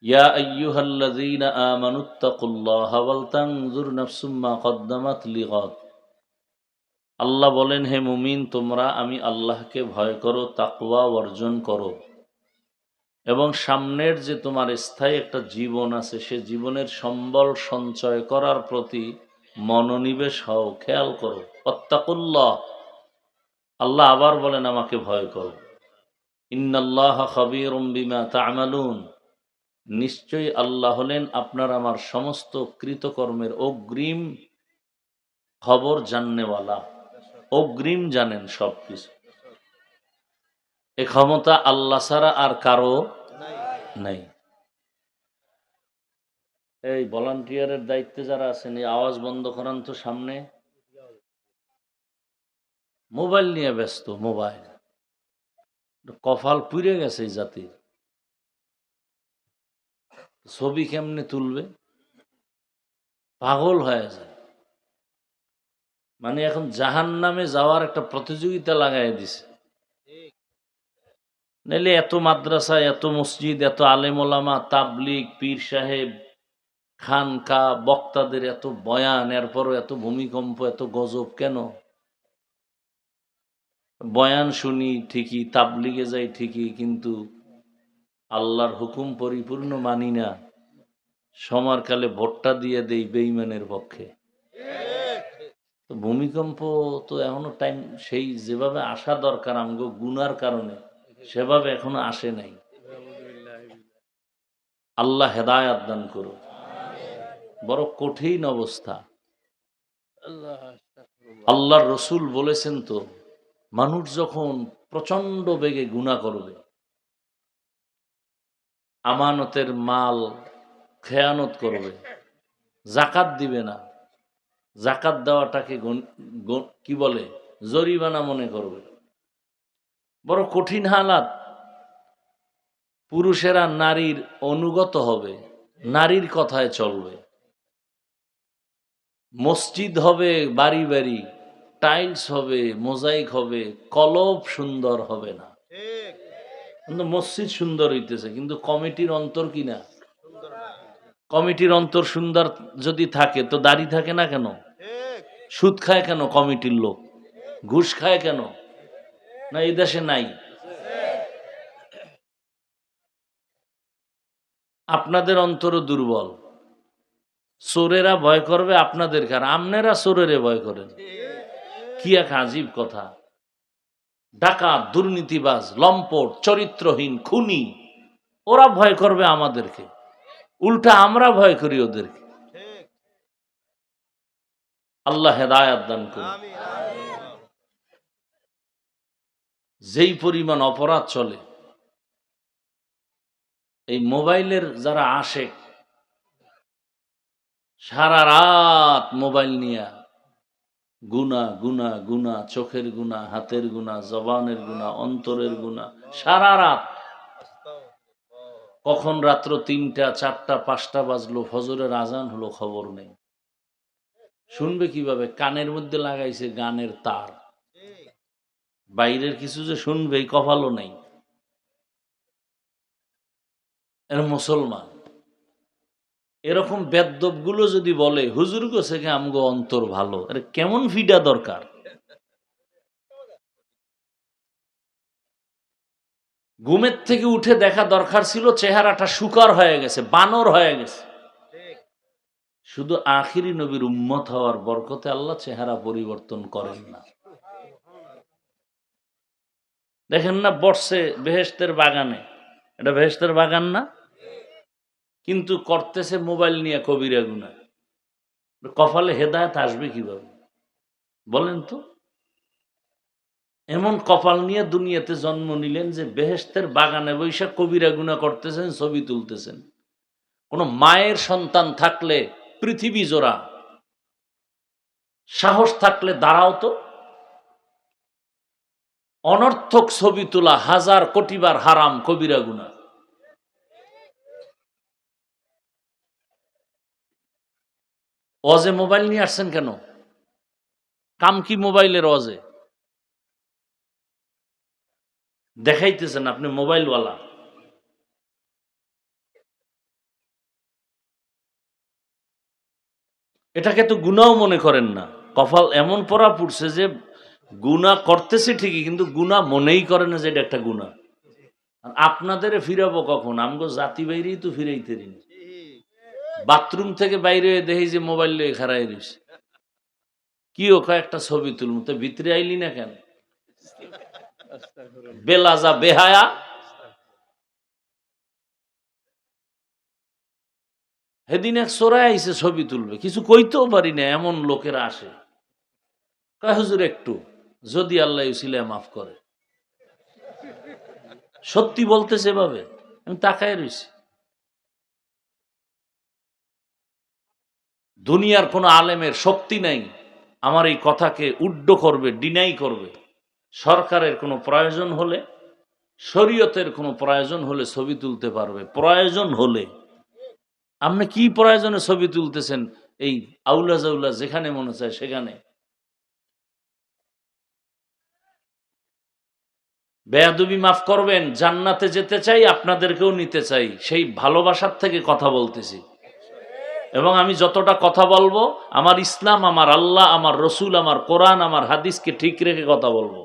ইয়া আইয়ুহাল্লাযীনা আমানুত্তাকুল্লাহা ওয়াল তানজুর নাফসুম মা কদ্দামাত লিগাদ। আল্লাহ বলেন, হে মুমিন, তোমরা আমি আল্লাহকে ভয় করো, তাকওয়া অর্জন করো এবং সামনের যে তোমার স্থায়ী একটা জীবন আছে সে জীবনের সম্বল সঞ্চয় করার প্রতি মনোনিবেশ হও, খেয়াল করো। ওয়াত্তাকুল্লাহ, আল্লাহ আবার বলেন আমাকে ভয় করো। ইন্নাল্লাহা খাবীরুম বিমা তা'মালুন, নিশ্চয়ই আল্লাহ হলেন আপনার আমার সমস্ত কৃতকর্মের অগ্রিম খবর জাননেওয়ালা, অগ্রিম জানেন সবকিছু। এ ক্ষমতা আল্লাহ ছাড়া আর কারো নাই। এই ভলান্টিয়ারের দায়িত্বে যারা আছেন, এই আওয়াজ বন্ধ করান তো। সামনে মোবাইল নিয়ে ব্যস্ত, মোবাইল। কপাল পুড়ে গেছে এই জাতির। ছবি কেমনে তুলবে, পাগল হয়ে যায়। মানে এখন জাহান্নামে যাওয়ার একটা প্রতিযোগিতা লাগাই দিছে। নাইলে এত মাদ্রাসা, এত মসজিদ, এত আলেম ওলামা, তাবলিগ, পীর সাহেব, খানকা, বক্তাদের এত বয়ান, এরপরও এত ভূমিকম্প, এত গজব কেন? বয়ান শুনি ঠিকই, তাবলিগে যাই ঠিকই, কিন্তু আল্লাহর হুকুম পরিপূর্ণ মানি না। সমারকালে ভোটটা দিয়ে দেই বেঈমানের পক্ষে। তো ভূমিকম্প তো এখনো টাইম, সেই যেভাবে আসা দরকার আমগো গুনার কারণে, সেভাবে এখনো আসে নাই। আল্লাহ হেদায়াত দান করো। বড় কঠিন অবস্থা। আল্লাহর রসুল বলেছেন তো, মানুষ যখন প্রচন্ড বেগে গুনাহ করবে, আমানতের মাল খেয়ানত করবে, জাকাত দিবে না, জাকাত দেওয়াটাকে কি বলে, জরিমানা মনে করবে, বড় কঠিন হালাত। পুরুষেরা নারীর অনুগত হবে, নারীর কথায় চলবে, মসজিদ হবে বাড়ি বাড়ি, টাইলস হবে, মোজাইক হবে, কলব সুন্দর হবে না। কিন্তু মসজিদ সুন্দর হইতেছে, কিন্তু কমিটির অন্তর কি না? কমিটির অন্তর সুন্দর যদি থাকে তো দাড়ি থাকে না কেন? সুদ খায় কেন কমিটির লোক? ঘুষ খায় কেন? না এই দেশে নাই? আপনাদের অন্তরও দুর্বল। চোরেরা ভয় করবে আপনাদেরকে, আর আপনারা চোরেরে ভয় করেন। কি এক আজীব কথা! ডাকাত, দুর্নীতিবাজ, লম্পট, চরিত্রহীন, খুনি, ওরা ভয় করবে আমাদেরকে, উল্টা আমরা ভয় করি ওদেরকে। আল্লাহ হেদায়াত দান করুন। যেই পরিমাণ অপরাধ চলে, এই মোবাইলের যারা আশেক, সারা রাত মোবাইল নিয়ে গুনা গুনা গুনা, চোখের গুনা, হাতের গুনা, জবানের গুনা, অন্তরের গুনা, সারা রাত। কখন রাত্র 3টা 4টা 5টা বাজলো, ফজরের আজান হলো, খবর নেই। শুনবে কিভাবে? কানের মধ্যে লাগাইছে গানের তার, বাইরের কিছু যে শুনবে এই কপালও নেই। এর মুসলমান এরকম বেদ্যপ গুলো যদি বলে হুজুর গোছে আমগো অন্তর ভালো, আরে কেমন ফিডা দরকার? ঘুমের থেকে উঠে দেখা দরকার ছিল চেহারাটা শুকার হয়ে গেছে, বানর হয়ে গেছে। শুধু আখিরি নবীর উম্মত হওয়ার বরকতে আল্লাহ চেহারা পরিবর্তন করেন না। দেখেন না, বসছে বেহেশতের বাগানে, এটা বেহেশতের বাগান না? কিন্তু করতেছে মোবাইল নিয়ে কবিরা গুনাহ। কপালে হেদায়েত আসবে কিভাবে বলেন তো? এমন কপাল নিয়ে দুনিয়াতে জন্ম নিলেন যে বেহেশতের বাগানে বৈশা কবিরা গুনাহ করতেছেন, ছবি তুলতেছেন। কোন মায়ের সন্তান থাকলে পৃথিবী জোড়া সাহস থাকলে দাঁড়াও তো। অনর্থক ছবি তোলা 1000 কোটিবার হারাম, কবিরা গুনাহ। ওয়াজে মোবাইল নিয়ে আসছেন কেন? কাম কি মোবাইলের ওয়াজে? দেখাইতেছেন আপনি মোবাইলওয়ালা। এটাকে তো গুনাও মনে করেন না। কপাল এমন পড়া পড়ছে যে গুনাহ করতেছি ঠিকই, কিন্তু গুনাহ মনেই করে না যে এটা একটা গুনাহ। আর আপনাদের ফিরাবো কখন? আমগো জাতি বাইরেই তো ফিরাইতে রি না। বাথরুম থেকে বাইরে হয়ে দেখি যে মোবাইল লয়ে খাড়াই রইছে। কি ও কয় একটা ছবি তুলমু, তো ভিতরে আইলি না কেন? বেলাজা বেহায়া। সেদিন এক চোরাই আইছে ছবি তুলবে, কিছু কইতেও পারি না, এমন লোকেরা আসে। কয় হুজুর একটু, যদি আল্লাহ উসিলায় মাফ করে। সত্যি বলতেছে এভাবে, আমি তাকায় রইছি। দুনিয়ার কোন আলেমের শক্তি নাই আমার এই কথাকে উড্ড করবে, ডিনাই করবে। সরকারের কোনো প্রয়োজন হলে, শরীয়তের কোনো প্রয়োজন হলে ছবি তুলতে পারবে, প্রয়োজন হলে। আপনি কি প্রয়োজনে ছবি তুলতেছেন এই আউলা জাউলা যেখানে মনে চায় সেখানে? বেয়াদবি মাফ করবেন, জান্নাতে যেতে চাই, আপনাদেরকেও নিতে চাই, সেই ভালোবাসার থেকে কথা বলতেছি। এবং আমি যতটা কথা বলবো, আমার ইসলাম, আমার আল্লাহ, আমার রসুল, আমার কোরআন, আমার হাদিসকে ঠিক রেখে কথা বলবো।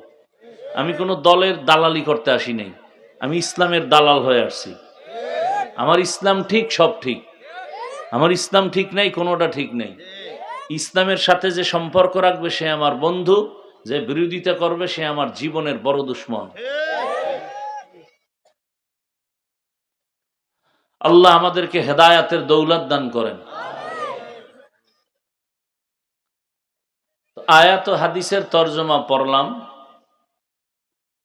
আমি কোনো দলের দালালি করতে আসি নাই, আমি ইসলামের দালাল হয়ে আসছি। আমার ইসলাম ঠিক, সব ঠিক। আমার ইসলাম ঠিক নাই, কোনোটা ঠিক নেই। ইসলামের সাথে যে সম্পর্ক রাখবে সে আমার বন্ধু, যে বিরোধিতা করবে সে আমার জীবনের বড় দুশ্মন। আল্লাহ আমাদেরকে হেদায়াতের দৌলত দান করেন। আয়াত ও হাদিসের তর্জমা পড়লাম,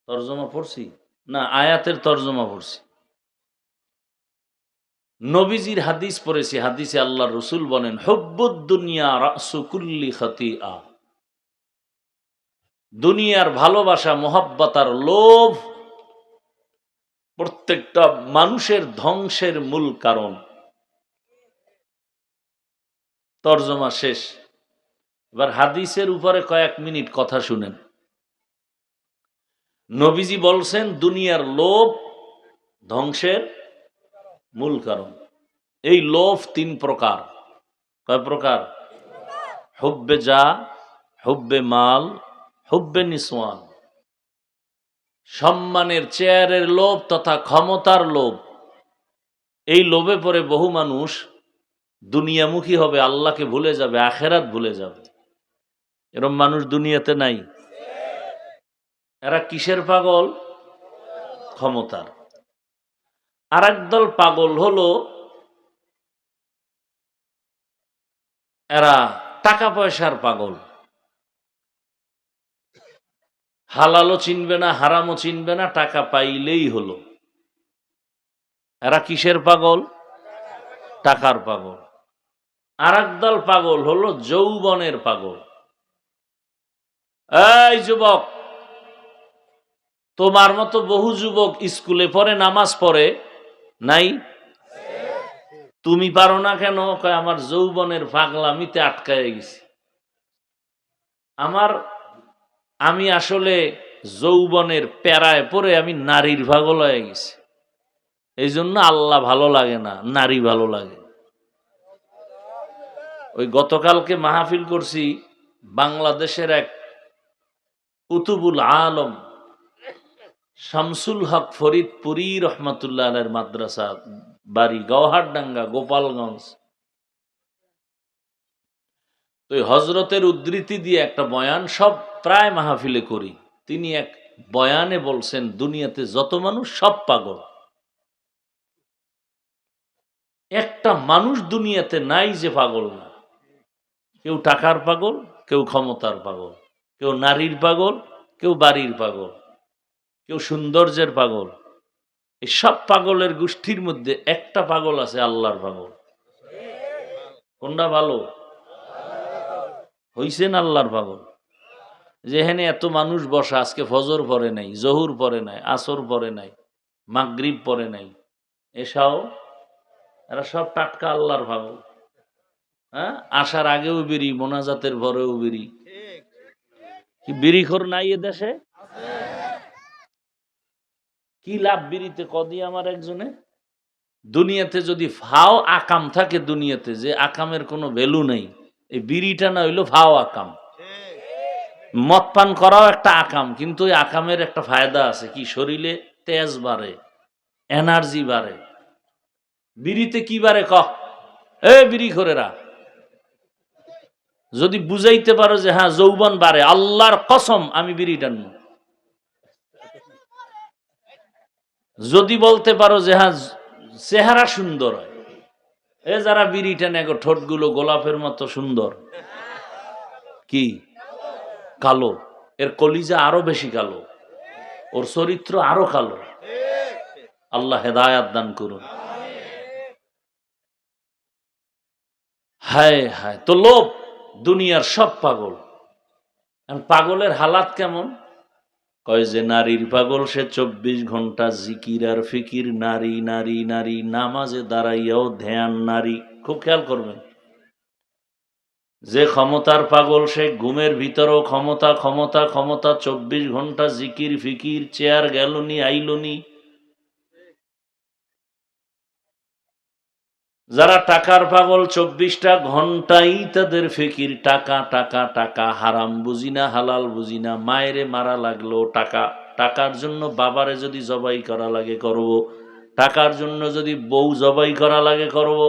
তর্জমা পড়ছি না, আয়াতের তর্জমা পড়ছি। নবীজির হাদিস পড়েছি, হাদিসে আল্লাহ রসুল বলেন, হুব্বুদ দুনিয়া রাসু কুল্লি খাতিআ। দুনিয়ার ভালোবাসা, মোহাব্বত আর লোভ প্রত্যেকটা মানুষের ধ্বংসের মূল কারণ। তর্জমা শেষ। এবার হাদিসের উপরে কয়েক মিনিট কথা শুনেন। নবীজি বলছেন দুনিয়ার লোভ ধ্বংসের মূল কারণ। এই লোভ তিন প্রকার। কয় প্রকার? হুব্বে যা, হুব্বে মাল, হুব্বে নিসওয়ান। সম্মানের, চেয়ারের লোভ তথা ক্ষমতার লোভ। এই লোভে পড়ে বহু মানুষ দুনিয়ামুখী হবে, আল্লাহকে ভুলে যাবে, আখেরাত ভুলে যাবে। এরকম মানুষ দুনিয়াতে নাই। এরা কিসের পাগল? ক্ষমতার। আর একদল পাগল হলো, এরা টাকা পয়সার পাগল। হালালও চিনবে না, হারামও চিনবে না, টাকা পাইলেই হলো। এরা কিসের পাগল? টাকার পাগল। আর একদল পাগল হলো যৌবনের পাগল। এই যুবক, তোমার মতো বহু যুবক স্কুলে পড়ে, নামাজ পড়ে নাই? তুমি পারো না কেন? কয় আমার যৌবনের পাগলামিতে আটকায় গেছি। আমি আসলে যৌবনের প্যারায় পড়ে আমি নারীর পাগল হয়ে গেছি। এই জন্য আল্লাহ ভালো লাগে না, নারী ভালো লাগে। ওই গতকালকে মাহফিল করছি, বাংলাদেশের এক কুতুবুল আলম শামসুল হক ফরিদপুরি রহমতুল্লাহ আলাইহির মাদ্রাসা, বাড়ি গওহারডাঙ্গা, গোপালগঞ্জ। তো হজরতের উদ্ধৃতি দিয়ে একটা বয়ান সব প্রায় মাহফিলে করি। তিনি এক বয়ানে বলছেন দুনিয়াতে যত মানুষ সব পাগল। একটা মানুষ দুনিয়াতে নাই যে পাগল না। কেউ টাকার পাগল, কেউ ক্ষমতার পাগল, কেউ নারীর পাগল, কেউ বাড়ির পাগল, কেউ সৌন্দর্যের পাগল। এই সব পাগলের গোষ্ঠীর মধ্যে একটা পাগল আছে, আল্লাহর পাগল। কোনটা ভালো? হইছেন আল্লাহর পাগল। যেখানে এত মানুষ বসা, আজকে ফজর পড়ে নাই, জহুর পড়ে নাই, আসর পড়ে নাই, মাগরিব পড়ে নাই, এসাও, এরা সব টাটকা আল্লাহর পাগল। হ্যাঁ, আসার আগেও বিড়ি, মোনাজাতের পরেও বিড়ি। কি বিড়িখোর নাই এ দেশে? কি লাভ বিড়িতে? কদি আমার একজনে, দুনিয়াতে যদি ফাও আকাম থাকে দুনিয়াতে, যে আকামের কোনো ভ্যালু নেই, এই বিড়িটা না হইলো ভাও আকাম। মদ পান করাও একটা আকাম, কিন্তু ওই আকামের একটা ফায়দা আছে, কি শরীরে তেজ বাড়ে, এনার্জি বাড়ে। বিড়িতে কি বাড়ে ক? এ বিড়ি খোরেরা, যদি বুঝাইতে পারো যে হ্যাঁ যৌবন বাড়ে, আল্লাহর কসম আমি বিড়ি টানবো। যদি বলতে পারো যে হ্যাঁ চেহারা সুন্দর হয়, এ যারা বিড়ি টানে গো ঠোঁটগুলো গোলাপের মতো সুন্দর, কি কালো, এর কলিজা আরো বেশি কালো, ওর চরিত্র আরো কালো। আল্লাহ হেদায়াত দান করুন। হায় হায়, তো লোভ দুনিয়ার সব পাগল। পাগলের হালাত কেমন? কয় যে নারীর পাগল সে 24 ঘন্টা জিকির আর ফিকির, নারী নারী নারী, নামাজে দাঁড়াইয়াও ধ্যান নারী। খুব খেয়াল করবেন। যে ক্ষমতার পাগল সে ঘুমের ভিতরেও ক্ষমতা ক্ষমতা ক্ষমতা, 24 ঘন্টা জিকির ফিকির, চেয়ার গেলনি আইলনি। যারা টাকার পাগল 24টা ঘন্টাই তাদের ফিকির, টাকা টাকা টাকা, হারাম বুঝি না হালাল বুঝি না, মায়েরে মারা লাগলো টাকা, টাকার জন্য বাবারে যদি জবাই করা লাগে করব, টাকার জন্য যদি বউ জবাই করা লাগে করব,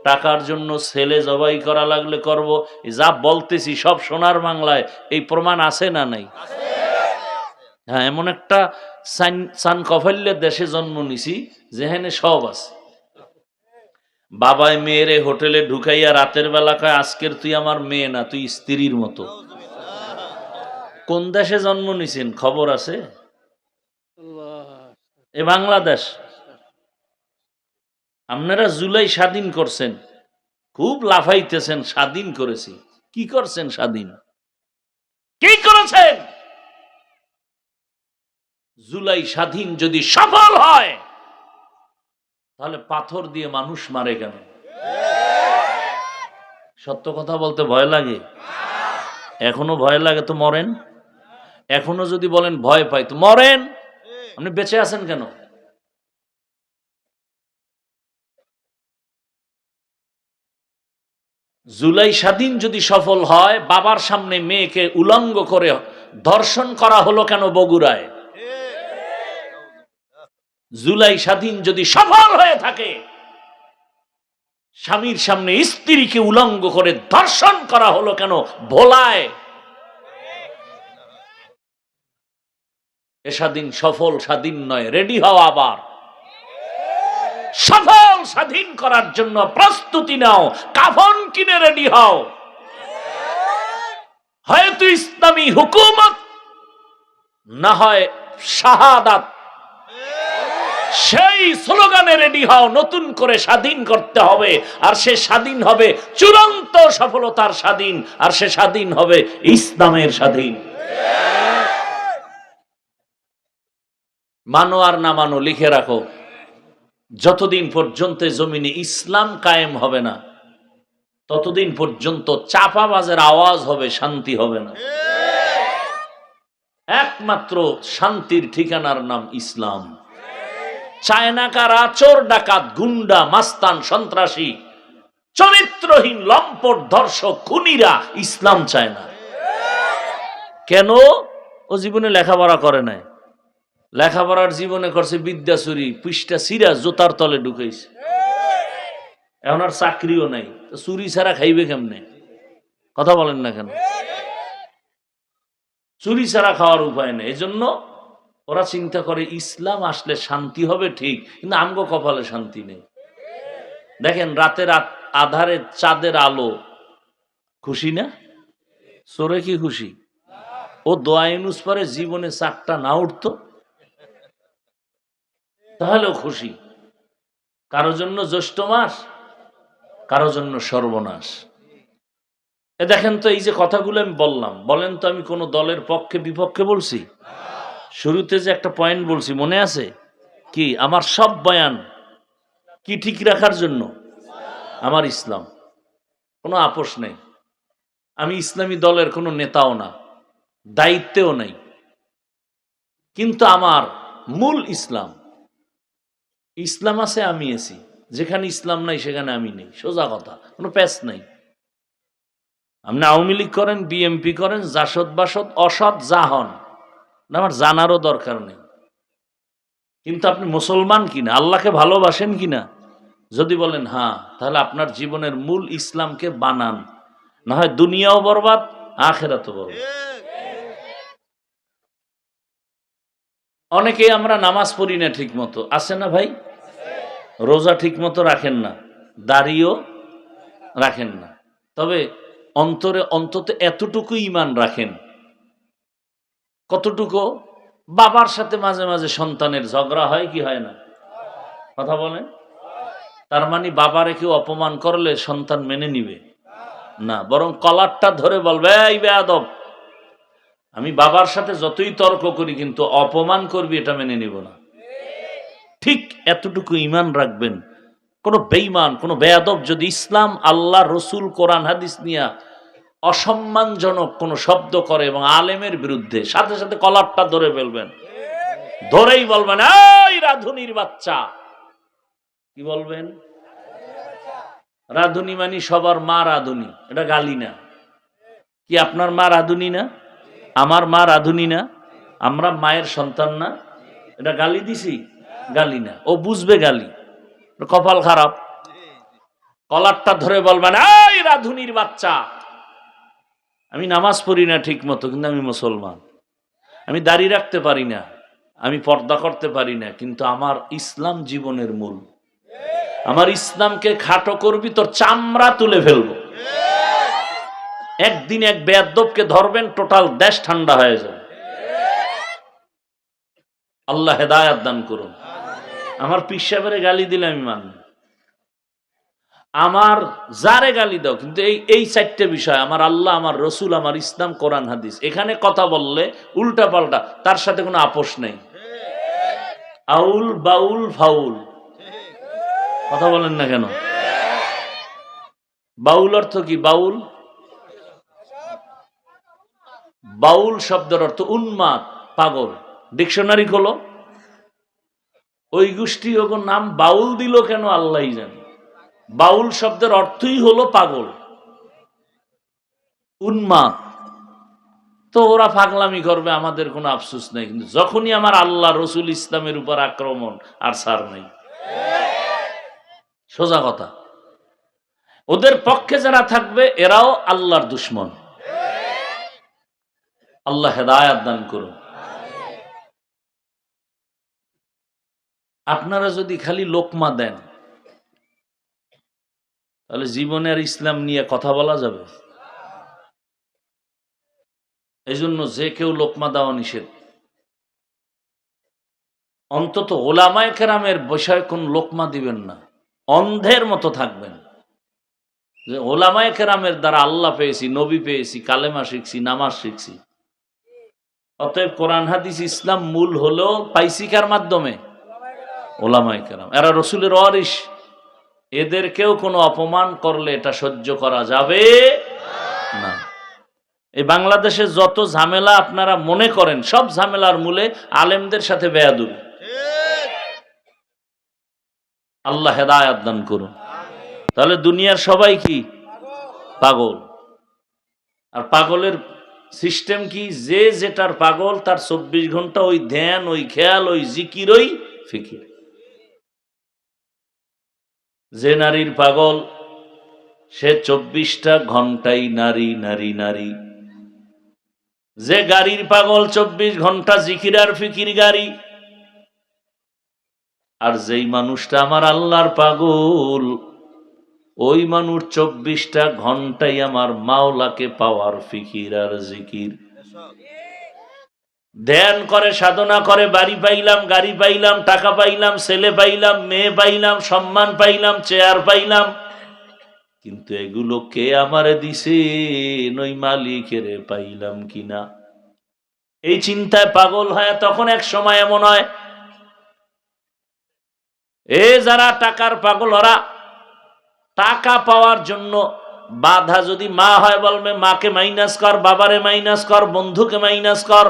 টাকার জন্য ছেলে জবাই করা লাগলে করব। যা বলতেছি সব সোনার বাংলায়, এই প্রমাণ আছে না নাই? হ্যাঁ, এমন একটা সান কফাল্যের দেশে জন্ম নিছি যেখানে সব আছে। বাবাই মেয়েরে হোটেলে ঢুকাইয়া রাতের বেলা কয় আজকের তুই আমার মেয়ে না, তুই স্ত্রীর মতো। কোন দেশে জন্ম নিছেন খবর আছে? এ বাংলাদেশ। আপনারা জুলাই স্বাধীন করছেন, খুব লাফাইতেছেন স্বাধীন করেছি। কি করছেন স্বাধীন? কি করেছেন? জুলাই স্বাধীন যদি সফল হয় তাহলে পাথর দিয়ে মানুষ মারে কেন? সত্য কথা বলতে ভয় লাগে? এখনো ভয় লাগে তো মরেন। এখনো যদি বলেন ভয় পাই তো মরেন। আপনি বেঁচে আছেন কেন? জুলাই স্বাধীন যদি সফল হয়, বাবার সামনে মেয়েকে উলঙ্গ করে ধর্ষণ করা হলো কেন বগুড়ায়? জুলাই স্বাধীন যদি সফল হয়ে থাকে, স্বামীর সামনে স্ত্রীকে উলঙ্গ করে ধর্ষণ করা হলো কেন ভোলায়? এ স্বাধীন সফল স্বাধীন নয়, রেডি হও। আবার সফল স্বাধীন করার জন্য প্রস্তুতি নাও, কাফন কিনে রেডি হও। হয়তো ইসলামী হুকুমত, না হয় শাহাদাত। সেই স্লোগানে রেডি হও। নতুন করে স্বাধীন করতে হবে, আর সে স্বাধীন হবে চূড়ান্ত সফলতার স্বাধীন, আর সে স্বাধীন হবে ইসলামের স্বাধীন। মানো আর না মানো, লিখে রাখো, যতদিন পর্যন্ত জমিনে ইসলাম কায়েম হবে না ততদিন পর্যন্ত চাপাবাজের আওয়াজ হবে, শান্তি হবে না। একমাত্র শান্তির ঠিকানার নাম ইসলাম। চায়নাকারা, চোর ডাকাত, গুন্ডা, মাস্তান, সন্ত্রাসী, চরিত্রহীন লম্পট, ধর্ষক, খুনিরা ইসলাম চায় না। কেন? ও জীবনে লেখাপড়া করে নাই। লেখাপড়ার জীবনে করছে বিদ্যা চুরি, পৃষ্ঠা সিরা জোতার তলে ঢুকাইছে। এখন আর চাকরিও নাই, চুরি ছাড়া খাইবে কেমনে? কথা বলেন না কেন? চুরি ছাড়া খাওয়ার উপায় নেই। এজন্য ওরা চিন্তা করে ইসলাম আসলে শান্তি হবে, ঠিক, কিন্তু আমগো কপালে শান্তি নেই। দেখেন রাতের আধারে চাঁদের আলো, খুশি না? চোরে কি খুশি? ও দোয়া ইউনুস পরে জীবনে চারটা না উঠতো তাহলেও খুশি। কারো জন্য জ্যৈষ্ঠ মাস, কারো জন্য সর্বনাশ। এ দেখেন তো, এই যে কথাগুলো আমি বললাম, বলেন তো আমি কোন দলের পক্ষে বিপক্ষে বলছি? শুরুতে যে একটা পয়েন্ট বলছি মনে আছে কি? আমার সব বয়ান কি ঠিক রাখার জন্য? আমার ইসলাম, কোনো আপোষ নেই। আমি ইসলামী দলের কোনো নেতাও না, দায়িত্বেও নেই, কিন্তু আমার মূল ইসলাম। ইসলাম আছে, আমি আছি। যেখানে ইসলাম নাই সেখানে আমি নেই। সোজা কথা, কোনো প্যাচ নাই। আপনি আওয়ামী লীগ করেন, বিএমপি করেন, জাসদ বাসদ অসৎ যা হন, আমার জানারও দরকার নেই। কিন্তু আপনি মুসলমান কিনা, আল্লাহকে ভালোবাসেন কিনা, যদি বলেন হ্যাঁ, তাহলে আপনার জীবনের মূল ইসলামকে বানান, না হয় দুনিয়াও বরবাদ, আখেরাতও বরবাদ। অনেকেই আমরা নামাজ পড়ি না ঠিক মতো, আছে না ভাই? রোজা ঠিক মতো রাখেন না, দাড়িও রাখেন না, তবে অন্তরে অন্তত এতটুকু ঈমান রাখেন। কতটুকু? বাবার সাথে মাঝে মাঝে সন্তানের ঝগড়া হয় কি হয় না? কথা বলেন। তার মানে বাবারে কেউ অপমান করলে সন্তান মেনে নিবে না, বরং কলারটা ধরে বলবে, এই বেয়াদব, আমি বাবার সাথে যতই তর্ক করি কিন্তু অপমান করবি এটা মেনে নিব না। ঠিক এতটুকু ঈমান রাখবেন। কোন বেঈমান, কোন বেয়াদব যদি ইসলাম, আল্লাহ, রসুল, কোরআন হাদিস নিয়ে অসম্মানজনক কোন শব্দ করে এবং আলেমের বিরুদ্ধে, সাথে সাথে কলারটা ধরে ফেলবেন, ধরেই বলবেন, এই রাধুনির বাচ্চা। কি বলবেন? রাধুনি মানে সবার মা রাধুনি, এটা গালি না। কি আপনার মা রাধুনি না? আমার মা রাধুনি না? আমরা মায়ের সন্তান না? এটা গালি দিছি? গালি না, ও বুঝবে গালি। কপাল খারাপ। কলারটা ধরে বলবেন, এই রাধুনির বাচ্চা, আমি নামাজ পড়ি না ঠিক মতো কিন্তু আমি মুসলমান, আমি দাড়ি রাখতে পারি না, আমি পর্দা করতে পারি না, কিন্তু আমার ইসলাম জীবনের মূল। আমার ইসলামকে খাটো করবি, তোর চামড়া তুলে ফেলবো। একদিন এক বেয়াদবকে ধরবেন, টোটাল দেশ ঠান্ডা হয়ে যাবে। আল্লাহ হেদায়াত দান করুন। আমার পীর সাহেবের গালি দিলে আমি মানব, আমার যারে গালি দাও, কিন্তু এই চারটে বিষয়, আমার আল্লাহ, আমার রসুল, আমার ইসলাম, কোরআন হাদিস, এখানে কথা বললে উল্টা পাল্টা, তার সাথে কোনো আপোষ নেই। আউল বাউল ফাউল, কথা বলেন না কেন? বাউল অর্থ কি? বাউল, বাউল শব্দের অর্থ উন্মাদ, পাগল। ডিকশনারি খোলো, ওই গোষ্ঠী ওগো নাম বাউল দিল কেন আল্লাহই জানে। বাউল শব্দের অর্থই হলো পাগল, উন্মাদ। তো ওরা পাগলামি করবে, আমাদের কোনো আফসোস নেই, কিন্তু যখনই আমার আল্লাহ, রসুল, ইসলামের উপর আক্রমণ, আর ছাড় নেই। সোজা কথা। ওদের পক্ষে যারা থাকবে এরাও আল্লাহর দুশ্মন। আল্লাহ হেদায়াত দান করুন। আপনারা যদি খালি লোকমা দেন, তাহলে জীবনে আর ইসলাম নিয়ে কথা বলা যাবে? এই জন্য যে কেউ লোকমা দেওয়া নিষেধ। অন্তত ওলামায়ে কেরামের বিষয়ে কোন লোকমা দিবেন না, অন্ধের মতো থাকবেন যে ওলামায়ে কেরামের দ্বারা আল্লাহ পেয়েছি, নবী পেয়েছি, কালেমা শিখছি, নামাজ শিখছি। অতএব কোরআন হাদিস ইসলাম মূল হলো পাইছি কার মাধ্যমে? ওলামায়ে কেরাম। এরা রসুলের ওয়ারিস, এদেরকেও কোনো অপমান করলে এটা সহ্য করা যাবে না। এই বাংলাদেশে যত ঝামেলা আপনারা মনে করেন, সব ঝামেলার মূলে আলেমদের সাথে বেয়াদবি। আল্লাহ হেদায়াত দান করুন। তাহলে দুনিয়ার সবাই কি? পাগল। আর পাগলের সিস্টেম কি? যে যেটার পাগল, তার 24 ঘন্টা ওই ধ্যান, ওই খেয়াল, ওই জিকির, ওই ফিকির। যে নারীর পাগল, সে 24টা ঘন্টাই নারী, নারী, নারী। যে গাড়ির পাগল, 24 ঘন্টা জিকির আর ফিকির গাড়ি। আর যেই মানুষটা আমার আল্লাহর পাগল, ওই মানুষ 24টা ঘন্টাই আমার মাওলাকে পাওয়ার ফিকির আর জিকির। ধ্যান করে, সাধনা করে, বাড়ি পাইলাম, গাড়ি পাইলাম, টাকা পাইলাম, ছেলে পাইলাম, মেয়ে পাইলাম, সম্মান পাইলাম, চেয়ার পাইলাম, কিন্তু এগুলো কে আমারে দিছে, ওই মালিকের পাইলাম কিনা, এই চিন্তায় পাগল হয়। তখন এক সময় এমন হয়, এ যারা টাকার পাগল, ওরা টাকা পাওয়ার জন্য বাধা যদি মা হয়, বলবে মাকে মাইনাস কর, বাবারে মাইনাস কর, বন্ধুকে মাইনাস কর,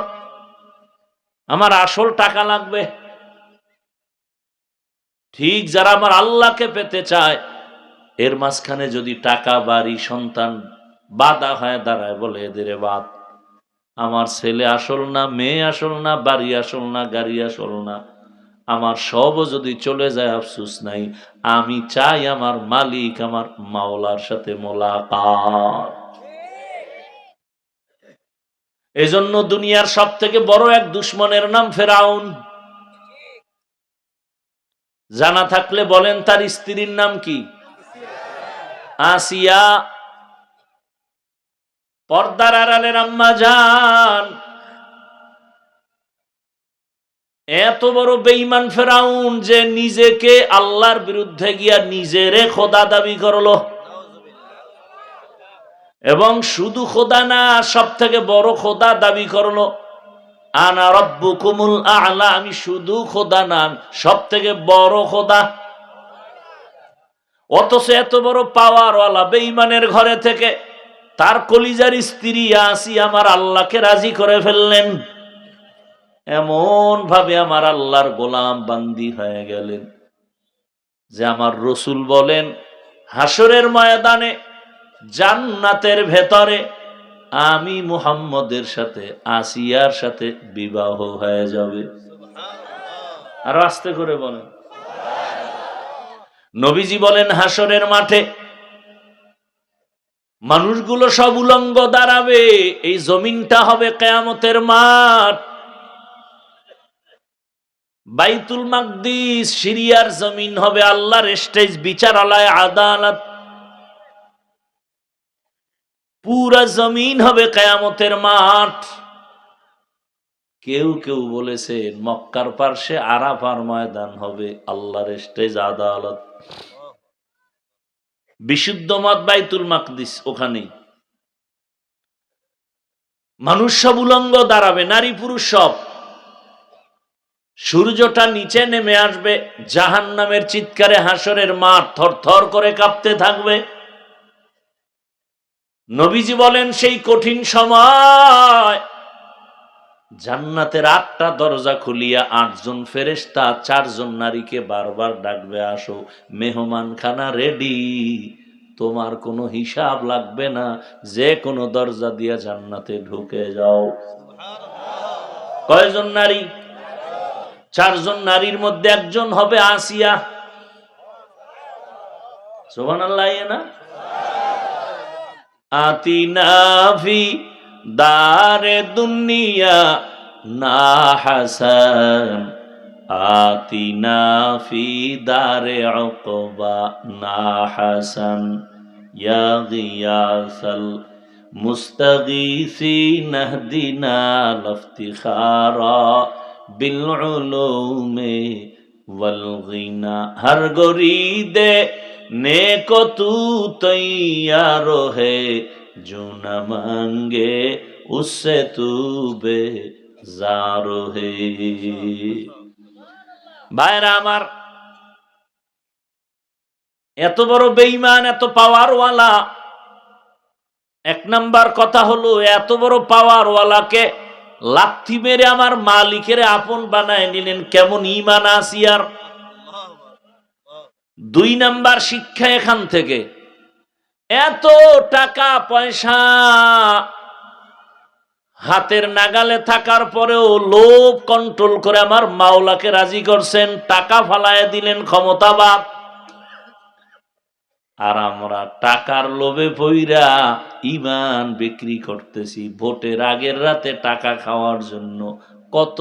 আমার আসল টাকা লাগবে। ঠিক যারা আমার আল্লাহকে পেতে চায়, এর মাঝখানে যদি টাকা, বাড়ি, সন্তান বাধা হয়ে দাঁড়ায়, বলে এদের বাদ, আমার ছেলে আসল না, মেয়ে আসল না, বাড়ি আসল না, গাড়ি আসল না, আমার সবও যদি চলে যায় আফসোস নাই, আমি চাই আমার মালিক আমার মাওলার সাথে মোলাকাত। এজন্য দুনিয়ার সব থেকে বড় এক দুশ্মনের নাম ফেরাউন। জানা থাকলে বলেন তার স্ত্রীর নাম কি? আসিয়া। পর্দার আড়ালের আম্মা জান। এত বড় বেঈমান ফেরাউন যে নিজেকে আল্লাহর বিরুদ্ধে গিয়া নিজেরে খোদা দাবি করলো, এবং শুধু খোদা না, সব থেকে বড় খোদা দাবি করলো, আনা রব্বুকুমুল আ'লা, আমি শুধু খোদা না, সব থেকে বড় খোদা। অথচ এত বড় পাওয়ারওয়ালা বেঈমানের ঘরে থেকে তার কলিজার স্ত্রী আসিয়া আমার আল্লাহকে রাজি করে ফেললেন, এমন ভাবে আমার আল্লাহর গোলাম বান্দি হয়ে গেলেন যে আমার রসুল বলেন হাসরের ময়দানে জান্নাতের ভেতরে আমি মুহাম্মদের সাথে আসিয়ার সাথে বিবাহ হয়ে যাবে। আর আস্তে করে বলেন। নবীজি বলেন হাসরের মাঠে মানুষগুলো সব উলঙ্গ দাঁড়াবে, এই জমিনটা হবে কিয়ামতের মাঠ। বাইতুল মাকদিস সিরিয়ার জমিন হবে আল্লাহর স্টেজ, বিচারালয়, আদালত। পুরা জমিন হবে কিয়ামতের মাঠ। কেউ কেউ বলেছেন মক্কার পার্শ্বে আরাফার ময়দান হবে আল্লাহর স্টেজ, আদালত। বিশুদ্ধ মত বাইতুল মাকদিস ওখানেই। মানুষ সব উলঙ্গ দাঁড়াবে, নারী পুরুষ সব। সূর্যটা নিচে নেমে আসবে, জাহান্নামের চিৎকারে হাসরের মাঠ থরথর করে কাঁপতে থাকবে। নবীজি বলেন সেই কঠিন সময় জান্নাতের 8টা দরজা খুলিয়া 8 জন ফেরেশতা 4 জন নারীকে বারবার ডাকবে, আসো মেহমানখানা রেডি, তোমার কোনো হিসাব লাগবে না, যে কোনো দরজা দিয়া জান্নাতে ঢুকে যাও। কয়জন নারী? 4 জন নারীর মধ্যে একজন হবে আসিয়া। সুবহানাল্লাহ। না আতিনা ফি দারে দুনিয়া না হাসান, আতিনা ফি দারে উকবা না হাসান, ইয়া গিয়াসাল মুস্তাগীসিন ইহদিনা লিফতিখারা বিল উলুমি ওয়াল গিনা। হর গরিদে नेको तू तैयार है, जो न मांगे उससे तू बेजार है। ভাইরা আমার, এত বড় বেঈমান, এত পাওয়ারওয়ালা। 1 নাম্বার কথা হলো এত বড় পাওয়ারওয়ালাকে লাথি মেরে আমার মালিকের আপন বানায় নিলেন, কেমন ঈমান আসিয়ার। 2 নাম্বার শিক্ষা এখান থেকে, এত টাকা পয়সা হাতের নাগালে থাকার পরেও লোভ কন্ট্রোল করে আমার মাওলাকে রাজি করছেন, টাকা ফালায় দিলেন, ক্ষমতাবাদ। আর আমরা টাকার লোভে পইরা ঈমান বিক্রি করতেছি। ভোটের আগের রাতে টাকা খাওয়ার জন্য কত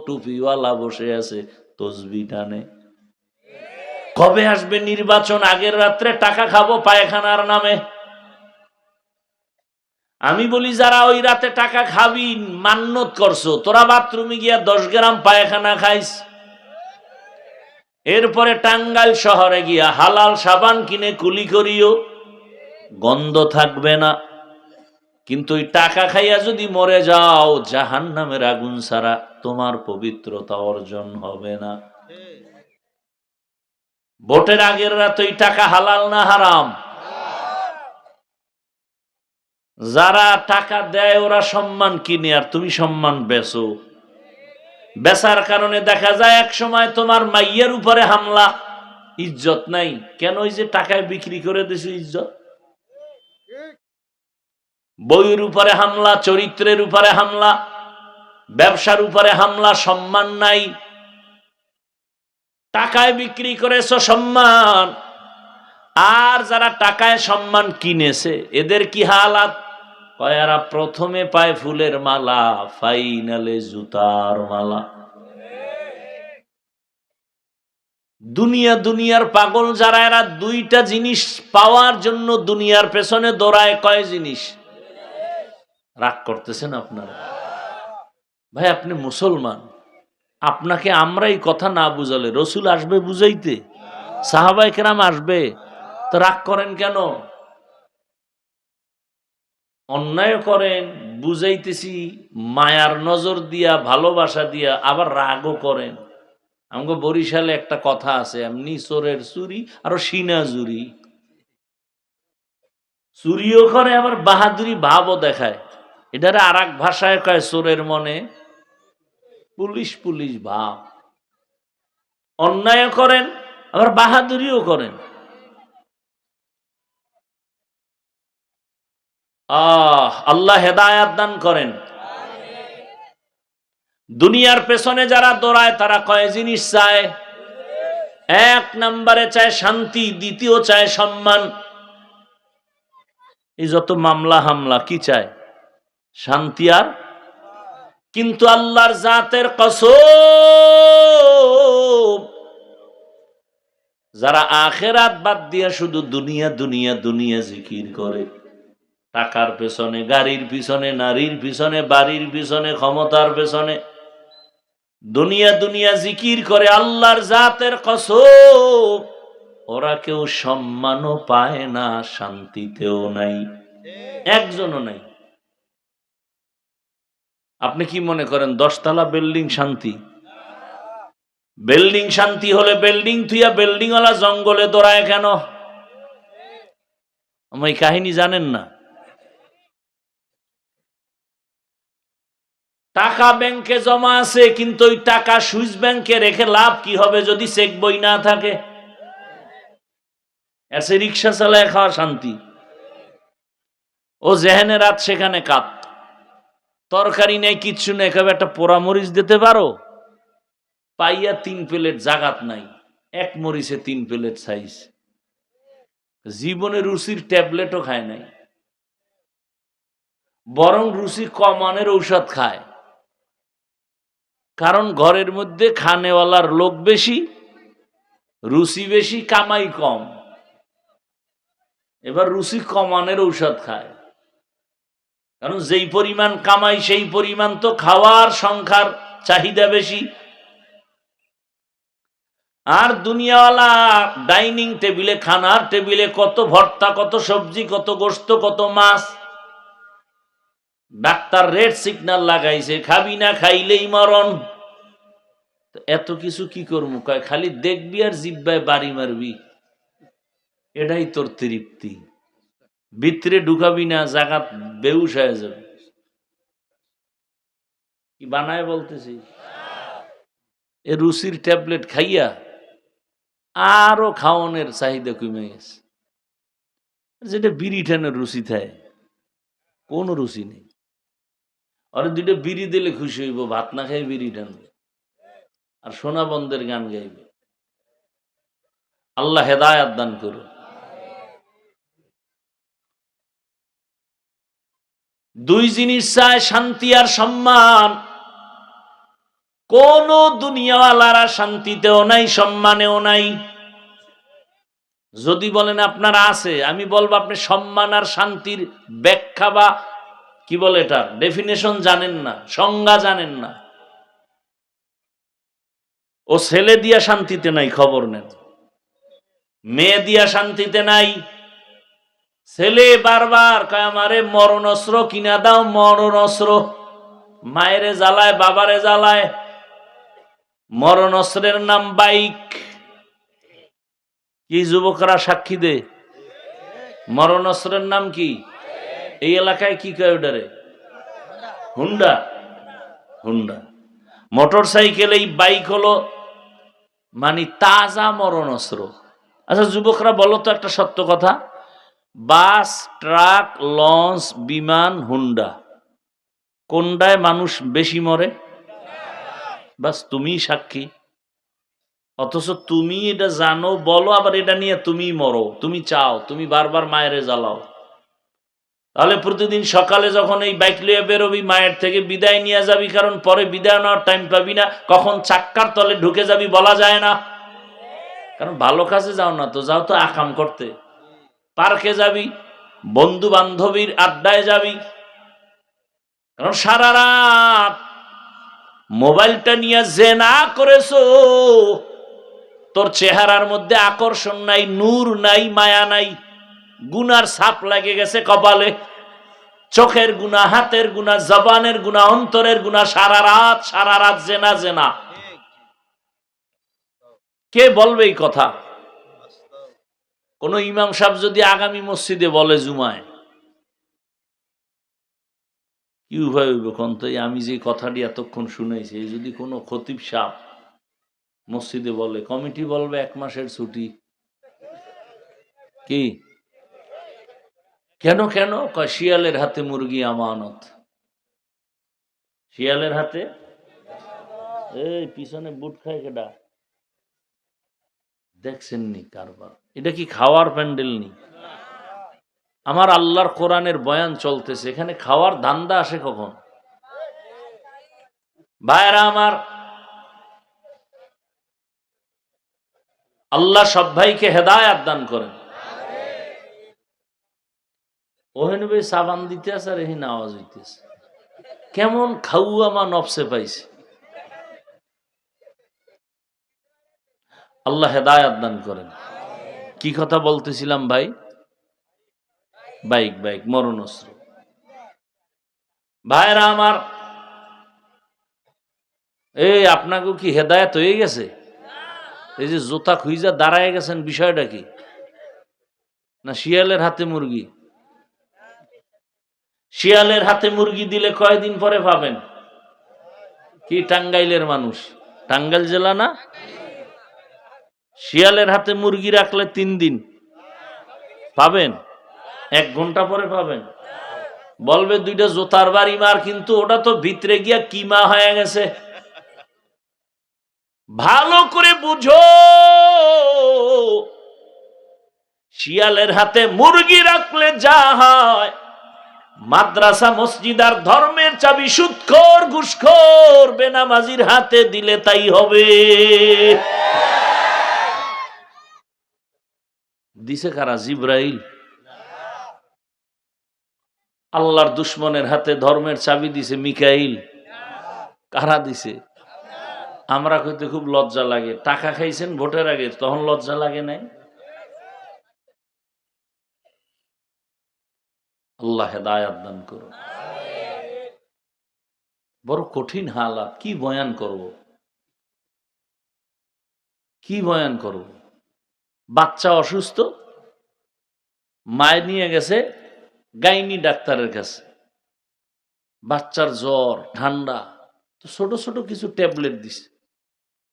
টুপিওয়ালা বসে আছে তসবিহ টানে। কবে আসবে নির্বাচন, আগের রাত্রে টাকা খাবো পায়খানার নামে। আমি বলি যারা ওই রাতে টাকা খাবি, মান্যত করছো, তোরা বাথরুমে গিয়া 10 গ্রাম পায়খানা খাইস, এরপরে টাঙ্গাইল শহরে গিয়া হালাল সাবান কিনে কুলি করিও, গন্ধ থাকবে না। কিন্তু ওই টাকা খাইয়া যদি মরে যাও, জাহান্নামের আগুন ছাড়া তোমার পবিত্রতা অর্জন হবে না। ভোটের আগের রাত ওই টাকা হালাল না হারাম? যারা টাকা দেয় ওরা সম্মান কিনে, আর তুমি সম্মান বেচো। বেচার কারণে দেখা যায় এক সময় তোমার মাইয়ের উপরে হামলা, ইজ্জত নাই। কেন? ওই যে টাকায় বিক্রি করে দিছো ইজ্জত। বইয়ের উপরে হামলা, চরিত্রের উপরে হামলা, ব্যবসার উপরে হামলা, সম্মান নাই। টাকায় বিক্রি করেছ সম্মান, আর যারা টাকায় সম্মান কিনেছে এদের কি হালাত? এরা প্রথমে পায় ফুলের মালা, ফাইনালে জুতার মালা। দুনিয়ার পাগল যারা, এরা দুইটা জিনিস পাওয়ার জন্য দুনিয়ার পেছনে দৌড়ায়। কয় জিনিস? রাগ করতেছেন আপনারা? ভাই আপনি মুসলমান, আপনাকে আমরা এই কথা না বুঝালে রসুল আসবে বুঝাইতে? সাহাবায়ে কেরাম আসবে? তো রাগ করেন কেন? অন্যায় করেন, বুঝাইতেছি মায়ার নজর দিয়া, ভালোবাসা দিয়া, আবার রাগও করেন। আমাকে বরিশালে একটা কথা আছে, এমনি চোরের চুরি আরো সিনা জুরি। চুরিও করে আবার বাহাদুরি ভাবও দেখায়। এটারে আর এক ভাষায় কয় চোরের মনে পুলিশ পুলিশ ভাব। অন্যায় করেন আবার বাহাদুরিও করেন। আল্লাহ হেদায়াত দান করেন। দুনিয়ার পেছনে যারা দৌড়ায় তারা কয় জিনিস চায়? এক নম্বরে চায় শান্তি, দ্বিতীয় চায় সম্মান। এই যত মামলা হামলা কি চায়? শান্তি আর। কিন্তু আল্লাহর জাতের কসম, যারা আখিরাত বাদ দিয়া শুধু দুনিয়া দুনিয়া দুনিয়া জিকির করে, টাকার পেছনে, গাড়ির পিছনে, নারীর পিছনে, বাড়ির পিছনে, ক্ষমতার পেছনে দুনিয়া দুনিয়া জিকির করে, আল্লাহর জাতের কসম ওরা কেউ সম্মানও পায় না, শান্তিতেও নাই, একজনও নাই। আপনি কি মনে করেন 10 তলা বিল্ডিং শান্তি? বিল্ডিং শান্তি হলে বিল্ডিং থুইয়া বিল্ডিং ওয়ালা জঙ্গলে দৌড়ায় কেন? আমি কাহিনী জানেন না? টাকা ব্যাংকে জমা আছে, কিন্তু ওই টাকা সুইস ব্যাংকে রেখে লাভ কি হবে যদি চেক বই না থাকে? এসে রিক্সা চালায় খাওয়া শান্তি। ও যেখানে রাত সেখানে কাত, তরকারি নেই, কিচ্ছু নেই, কবে একটা পোড়া মরিচ দিতে পারো? পাইয়া 3 প্লেট, জাগাত নাই, 1 মরিচে 3 প্লেট সাইজ। জীবনে রুচির ট্যাবলেটও খায় নাই, বরং রুচি কমানোর ঔষধ খায়। কারণ ঘরের মধ্যে খানেওয়ালার লোক বেশি, রুচি বেশি, কামাই কম। এবার রুচি কমানোর ঔষধ খায়, কারণ যেই পরিমাণ কামাই সেই পরিমাণ তো খাওয়ার সংখ্যার চাহিদা বেশি। আর দুনিয়াওয়ালা ডাইনিং টেবিলে, খানার টেবিলে কত ভর্তা, কত সবজি, কত গোশত, কত মাছ। ডাক্তার রেড সিগন্যাল লাগাইছে, খাবি না খাইলেই মরণ। এত কিছু কি করবো? কয় খালি দেখবি আর জিব্বায় বাড়ি মারবি, এটাই তোর তৃপ্তি। ভিতরে ঢুকাবি না, জাগাত বেহুশ হয়ে যাবে। কি বানায় বলতেছি? এ রুচির ট্যাবলেট খাইয়া আরো খাওয়ানোর চাহিদা কমে গেছে। যেটা বিড়ি টানের রুচি থাকে, কোন রুচি নেই। আর 2টা বিড়ি দিলে খুশি হইব, ভাত না খাই বিড়ি টানবে আর সোনা বন্ধের গান গাইবে। আল্লাহ হেদায়াত দান করুন। 2 জিনিস চায়, শান্তি আর সম্মান। কোন দুনিয়াওয়ালারা শান্তিতেও নাই, সম্মানেও নাই। যদি বলেন আপনার আছে, আমি বলবো আপনি সম্মান আর শান্তির ব্যাখ্যা বা কি বলে এটার ডেফিনেশন জানেন না, সংজ্ঞা জানেন না। ও ছেলে দিয়া শান্তিতে নাই, খবর নেন। মেয়ে দিয়া শান্তিতে নাই। ছেলে বারবার কয় আমারে মরণ অস্ত্র কিনা দাও, মরণ অস্ত্র। মায়েরে জ্বালায়, বাবারে জ্বালায়। মরণ অস্ত্রের নাম বাইক। কি যুবকরা সাক্ষী দে? মরণ অস্ত্রের নাম কি? এই এলাকায় কি কয় ওটারে? হুন্ডা। হুন্ডা মোটর সাইকেল, এই বাইক হলো মানে তাজা মরণ অস্ত্র। আচ্ছা যুবকরা বলো তো একটা সত্য কথা, বাস, ট্রাক, লঞ্চ, বিমান, হুন্ডা, কোনটায় মানুষ বেশি মরে? বাস তুমিই সাক্ষী। অথচ তুমি এটা জানো, বলো, আবার এটা নিয়ে তুমি মরো, তুমি চাও, তুমি বারবার মায়েরে জ্বালাও। তাহলে প্রতিদিন সকালে যখন এই বাইক লিয়ে বেরোবি, মায়ের থেকে বিদায় নিয়ে যাবি, কারণ পরে বিদায় নেওয়ার টাইম পাবি না, কখন চাক্কার তলে ঢুকে যাবি বলা যায় না। কারণ ভালো কাজে যাও না তো, যাও তো আকাম করতে। পার্কে যাবি, বন্ধু বান্ধবীর আড্ডায় যাবি, কারণ সারা রাত মোবাইলটা নিয়ে জেনা করেছো, তোর চেহারার মধ্যে আকর্ষণ নাই, নূর নাই, মায়া নাই, গুনার ছাপ লাগে গেছে কপালে, চোখের গুনাহ, হাতের গুনাহ, জবানের গুনাহ, অন্তরের গুনাহ, সারা রাত জেনা জেনা। কে বলবে এই কথা? কোন ইমাম সাহেব যদি আগামী মসজিদে বলে জুমায়, কি উভয় হইব কোন তো? আমি যে কথাটি এতক্ষণ শুনেছি, যদি কোনো খতিব সাহেব মসজিদে বলে, কমিটি বলবে 1 মাসের ছুটি। কি কেন কেন? কয় শিয়ালের হাতে মুরগি আমানত। শিয়ালের হাতে, এই পিছনে বুট খায় কেডা? দেখছেন নি কারবার? এটা কি খাওয়ার প্যান্ডেল নি? আমার আল্লাহর কোরআনের বয়ান চলতেছে, এখানে খাওয়ার ধান্দা আসে কখন? ভাইরা আমার, আল্লাহ সব ভাইকে হেদায়েত দান করেন। ওহেন ভাই সাবান দিতে আছে আর এহিন আওয়াজ হইতেছে, কেমন খাউয়া মা নফসে পাইছে। আল্লাহ হেদায়েত দান করেন। কি কথা বলতেছিলাম ভাই? বাইক মরণস্ত্র। ভাইরা আমার, এই আপনাকে কি হেদায়েত হয়ে গেছে? এই যে জোতা খুইজা দাঁড়ায় গেছেন, বিষয়টা কি? না শিয়ালের হাতে মুরগি? শিয়ালের হাতে মুরগি দিলে কয়দিন পরে পাবেন? কি টাঙ্গাইলের মানুষ? টাঙ্গাইল জেলা না? শিয়ালের হাতে মুরগি রাখলে 3 দিন পাবেন, 1 ঘন্টা পরে পাবেন। বলবে 2টা জোতার বাড়ি মার, কিন্তু ওটা তো ভিতরে গিয়া কিমা হয়ে গেছে। ভালো করে বুঝো, শিয়ালের হাতে মুরগি রাখলে যা হয়, মাদ্রাসা মসজিদ আর ধর্মের চাবি সুদখোর ঘুষখোর বেনামাজির হাতে দিলে তাই হবে। দিছে কারা? জিব্রাইল। আল্লাহর দুশ্মনের হাতে ধর্মের চাবি দিছে মিকাইল। কারা দিছে? আমরা কইতে খুব লজ্জা লাগে। টাকা খাইছেন ভোটের আগে, তখন লজ্জা লাগে নাই? আল্লাহ হেদায়েত দান করুন। বড় কঠিন হালাত, কি বয়ান করব? কি বয়ান করব? বাচ্চা অসুস্থ, মায় নিয়ে গেছে গাইনি ডাক্তারের কাছে। বাচ্চার জ্বর, ঠান্ডা, তো ছোট ছোট কিছু ট্যাবলেট দিছে,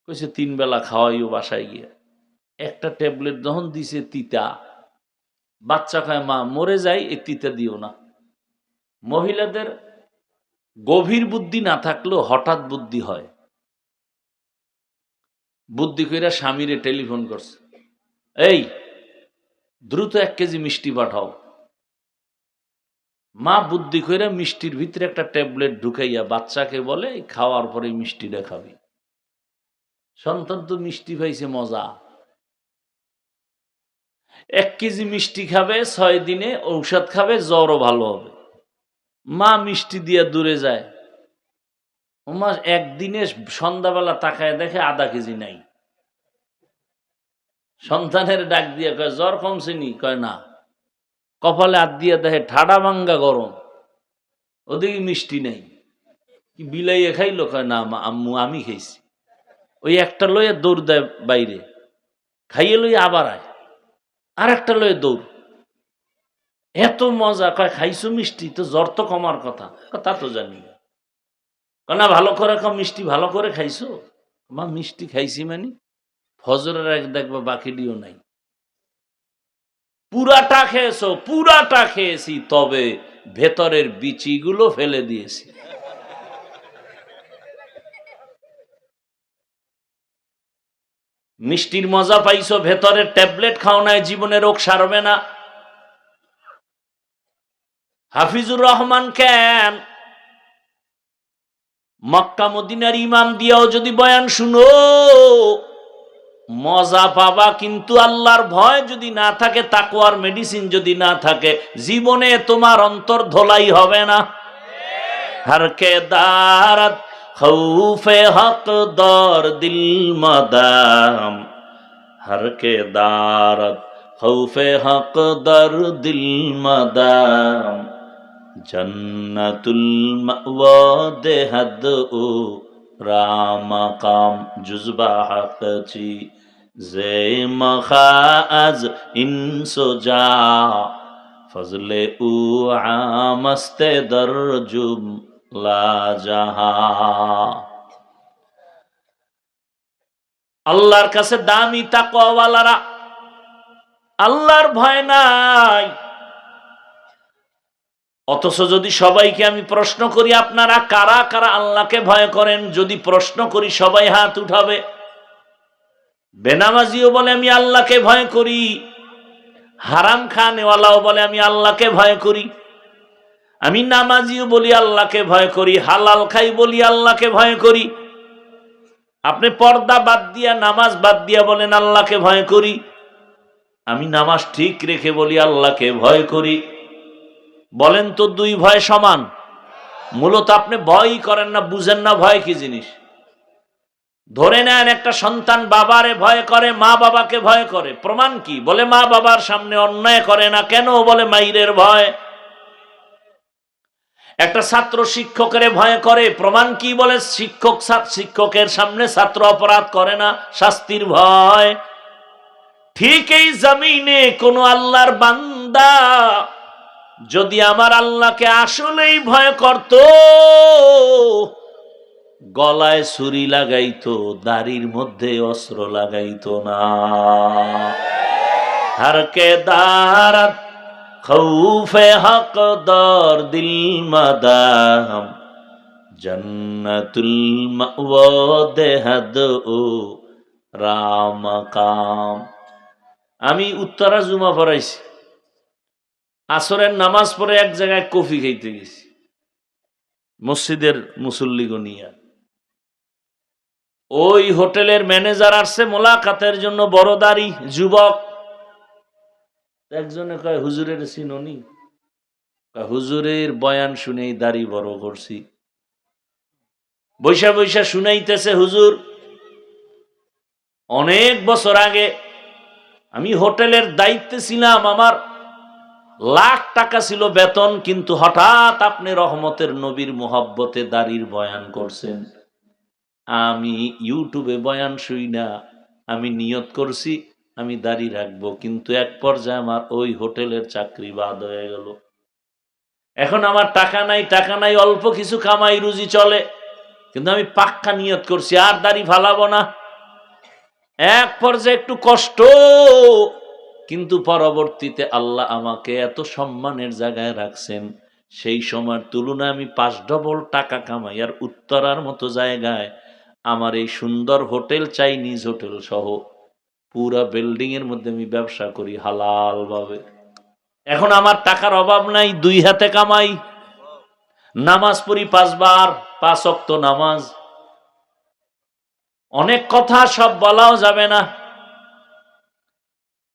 কইছে 3 বেলা খাওয়াইও বাসায় গিয়ে। একটা ট্যাবলেট যখন দিছে তিতা, বাচ্চা কয় মা মরে যাই, এই তিতা দিও না। মহিলাদের গভীর বুদ্ধি না থাকলেও হঠাৎ বুদ্ধি হয়। বুদ্ধি কইরা স্বামীরে টেলিফোন করছে, এই দ্রুত 1 কেজি মিষ্টি পাঠাও। মা বুদ্ধি কইরা মিষ্টির ভিতরে একটা ট্যাবলেট ঢুকাইয়া বাচ্চাকে বলে, খাওয়ার পরে মিষ্টিটা খাবি। সন্তান তো মিষ্টি পাইছে, মজা। 1 কেজি মিষ্টি খাবে, 6 দিনে ঔষধ খাবে, জ্বরও ভালো হবে। মা মিষ্টি দিয়া দূরে যায়। মা একদিনে সন্ধ্যাবেলা তাকায় দেখে আধা কেজি নাই। সন্তানের ডাক দিয়া কয়, জ্বর কমছে নি? কয় না। কপালে হাত দিয়া দেখে ঠাডা ভাঙ্গা গরম, ওদিকে মিষ্টি নাই। কি বিলাইয়ে খাইলো? কয় না আম্মু, আমি খাইছি। ওই একটা লইয়া দৌড় দেয় বাইরে, খাইয়ে লইয়া আবার আয়, আর একটা লইয়া দৌড়। এত মজা। কয় খাইছো মিষ্টি? তো জ্বর তো কমার কথা। তা তো জানি না। ভালো করে খাও, মিষ্টি ভালো করে খাইছো? মা মিষ্টি খাইছি মানে? ফজরের আগে দেখবা বাকি দিও নাই। পুরাটা খেয়েছো? পুরাটা খেয়েছি, তবে ভেতরের বিচিগুলো ফেলে দিয়েছি। মিষ্টির মজা পাইছো, ভেতরের ট্যাবলেট খাও নাই, জীবনে রোগ সারবে না। হাফিজুর রহমান কেন মক্কা মদিনার ইমাম দিয়াও যদি বয়ান শুনো মজা পাবা, কিন্তু আল্লাহর ভয় যদি না থাকে, তাকওয়ার মেডিসিন যদি না থাকে, জীবনে তোমার অন্তর ধোলাই হবে না। হরকে দারত খৌফে হক দর দিল মাদাম, হরকে দারত খৌফে হক দর দিল মাদাম, জন্নতুল মাওয়া দেহদ ও রামাকাম জুজবা হক চি জে মখা আজ ইনসোজা ফজলে উ আমস্তে দরজুম লা জাহা। আল্লাহর কাছে দামি তাকওয়াওয়ালারা, আল্লাহর ভয় নাই। অথচ যদি সবাইকে আমি প্রশ্ন করি আপনারা কারা কারা আল্লাহকে ভয় করেন, যদি প্রশ্ন করি সবাই হাত উঠাবে। বেনামাজিও বলে আমি আল্লাহকে ভয় করি, হারাম খানেওয়ালাও বলে আমি আল্লাহকে ভয় করি, আমি নামাজিও বলি আল্লাহকে ভয় করি, হালাল খাই বলি আল্লাহকে ভয় করি। আপনি পর্দা বাদ দিয়া নামাজ বাদ দিয়া বলেন আল্লাহকে ভয় করি, আমি নামাজ ঠিক রেখে বলি আল্লাহকে ভয় করি। বলেন তো দুই ভয় সমান? মূলত আপনি ভয়ই করেন না, বুঝেন না ভয় কি জিনিস। ধরে নেন একটা সন্তান বাবারে ভয় করে, মা বাবাকে ভয় করে, প্রমাণ কি? বলে মা বাবার সামনে অন্যায় করে না, কেন? বলে মাইরের ভয়। একটা ছাত্র শিক্ষকের ভয় করে, প্রমাণ কি? বলে শিক্ষকের সামনে ছাত্র অপরাধ করে না, শাস্তির ভয়। ঠিক এই জমিনে কোন আল্লাহর বান্দা যদি আমার আল্লাহকে আসলেই ভয় করত, গলায় ছুরি লাগাইতো, দাড়ির মধ্যে অস্ত্র লাগাইতো না। হরকে দারাত খৌফে হক দর দিল মাদাম, জন্নতুল মাওয়া দেহদ ও রামাকাম। আমি উত্তরা জুমা পড়াইছি, আসরের নামাজ পড়ে এক জায়গায় কফি খাইতে গেছি, মসজিদের মুসল্লি গনিয়া। ওই হোটেলের ম্যানেজার আসছে মোলাকাতের জন্য, বড় দাড়ি যুবক। একজনে কয় হুজুরের চিননি? হুজুরের বয়ান শুনেই দাড়ি বড় করছি। বৈশা বৈশা শুনাইতেছে, হুজুর অনেক বছর আগে আমি হোটেলের দায়িত্বে ছিলাম, আমার লাখ টাকা ছিল বেতন, কিন্তু হঠাৎ আপনি রহমতের নবীর মোহাব্বতে দাড়ির বয়ান করছেন। আমি ইউটিউবে বয়ান শুই না, আমি নিয়ত করছি আমি দাড়ি রাখবো, কিন্তু এক পর্যায়ে আমার ওই হোটেলের চাকরি বাদ হয়ে গেল। এখন আমার টাকা নাই, টাকা নাই, অল্প কিছু কামাই রুজি চলে, কিন্তু আমি পাক্কা নিয়ত করছি আর দাড়ি ফালাবো না। এক পর্যায়ে একটু কষ্ট, কিন্তু পরবর্তীতে আল্লাহ আমাকে এত সম্মানের জায়গায় রাখছেন, সেই সময়ের তুলনায় আমি 5 ডবল টাকা কামাই। আর উত্তরার মতো জায়গায় আমার এই সুন্দর হোটেল, চাইনিজ হোটেল সহ পুরা বিল্ডিং এর মধ্যে আমি ব্যবসা করি হালাল ভাবে। এখন আমার টাকার অভাব নাই, 2 হাতে কামাই, নামাজ পড়ি 5 বার, 5 ওয়াক্ত নামাজ। অনেক কথা সব বলাও যাবে না।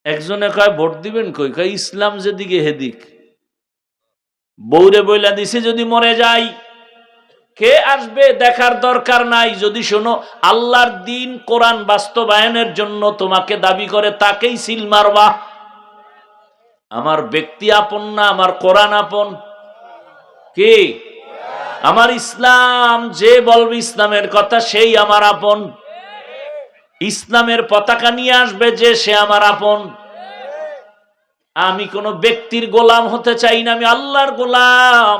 একজনে কয় ভোট দিবেন কই? কয় ইসলাম যেদিকে হেদিক। বৌরে বইলা দিছে যদি মরে যাই, কে আসবে দেখার দরকার নাই। যদি শোনো আল্লাহর দিন কোরআন বাস্তবায়নের জন্য তোমাকে দাবি করে, তাকেই সিল মারবা। আমার ব্যক্তি আপন না, আমার কোরআন আপন। কি? আমার ইসলাম, যে বলবে ইসলামের কথা সেই আমার আপন। ইসলামের পতাকা নিয়ে আসবে যে, সে আমার আপন। আমি কোন ব্যক্তির গোলাম হতে চাই না, আমি আল্লাহর গোলাম।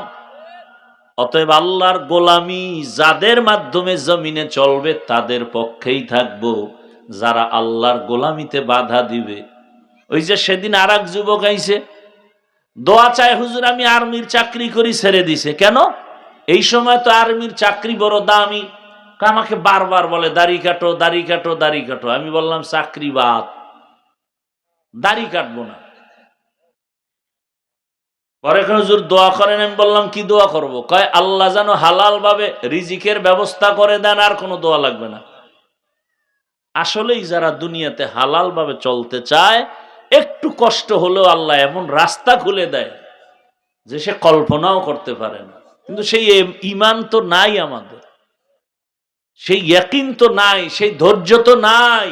অতএব আল্লাহর গোলামি যাদের মাধ্যমে জমিনে চলবে তাদের পক্ষেই থাকবো। যারা আল্লাহর গোলামিতে বাধা দিবে ওই যে সেদিন আর এক যুবক আইছে, দোয়া চায় হুজুর আমি আর্মির চাকরি করি, ছেড়ে দিছে। কেন? এই সময় তো আর্মির চাকরি বড় দামি। আমাকে বারবার বলে দাড়ি কাটো, দাড়ি কাটো, দাড়ি কাটো। আমি বললাম চাকরি বাদ, দাড়ি কাটবো না। পরে হুজুর দোয়া করেন। আমি বললাম কি দোয়া করব? কয় আল্লাহ যেন হালাল ভাবে রিজিকের ব্যবস্থা করে দেন, আর কোনো দোয়া লাগবে না। আসলেই যারা দুনিয়াতে হালাল ভাবে চলতে চায়, একটু কষ্ট হলেও আল্লাহ এমন রাস্তা খুলে দেয় যে সে কল্পনাও করতে পারে না। কিন্তু সেই ঈমান তো নাই আমাদের, সেই ইয়াকিন তো নাই, সেই ধৈর্য তো নাই।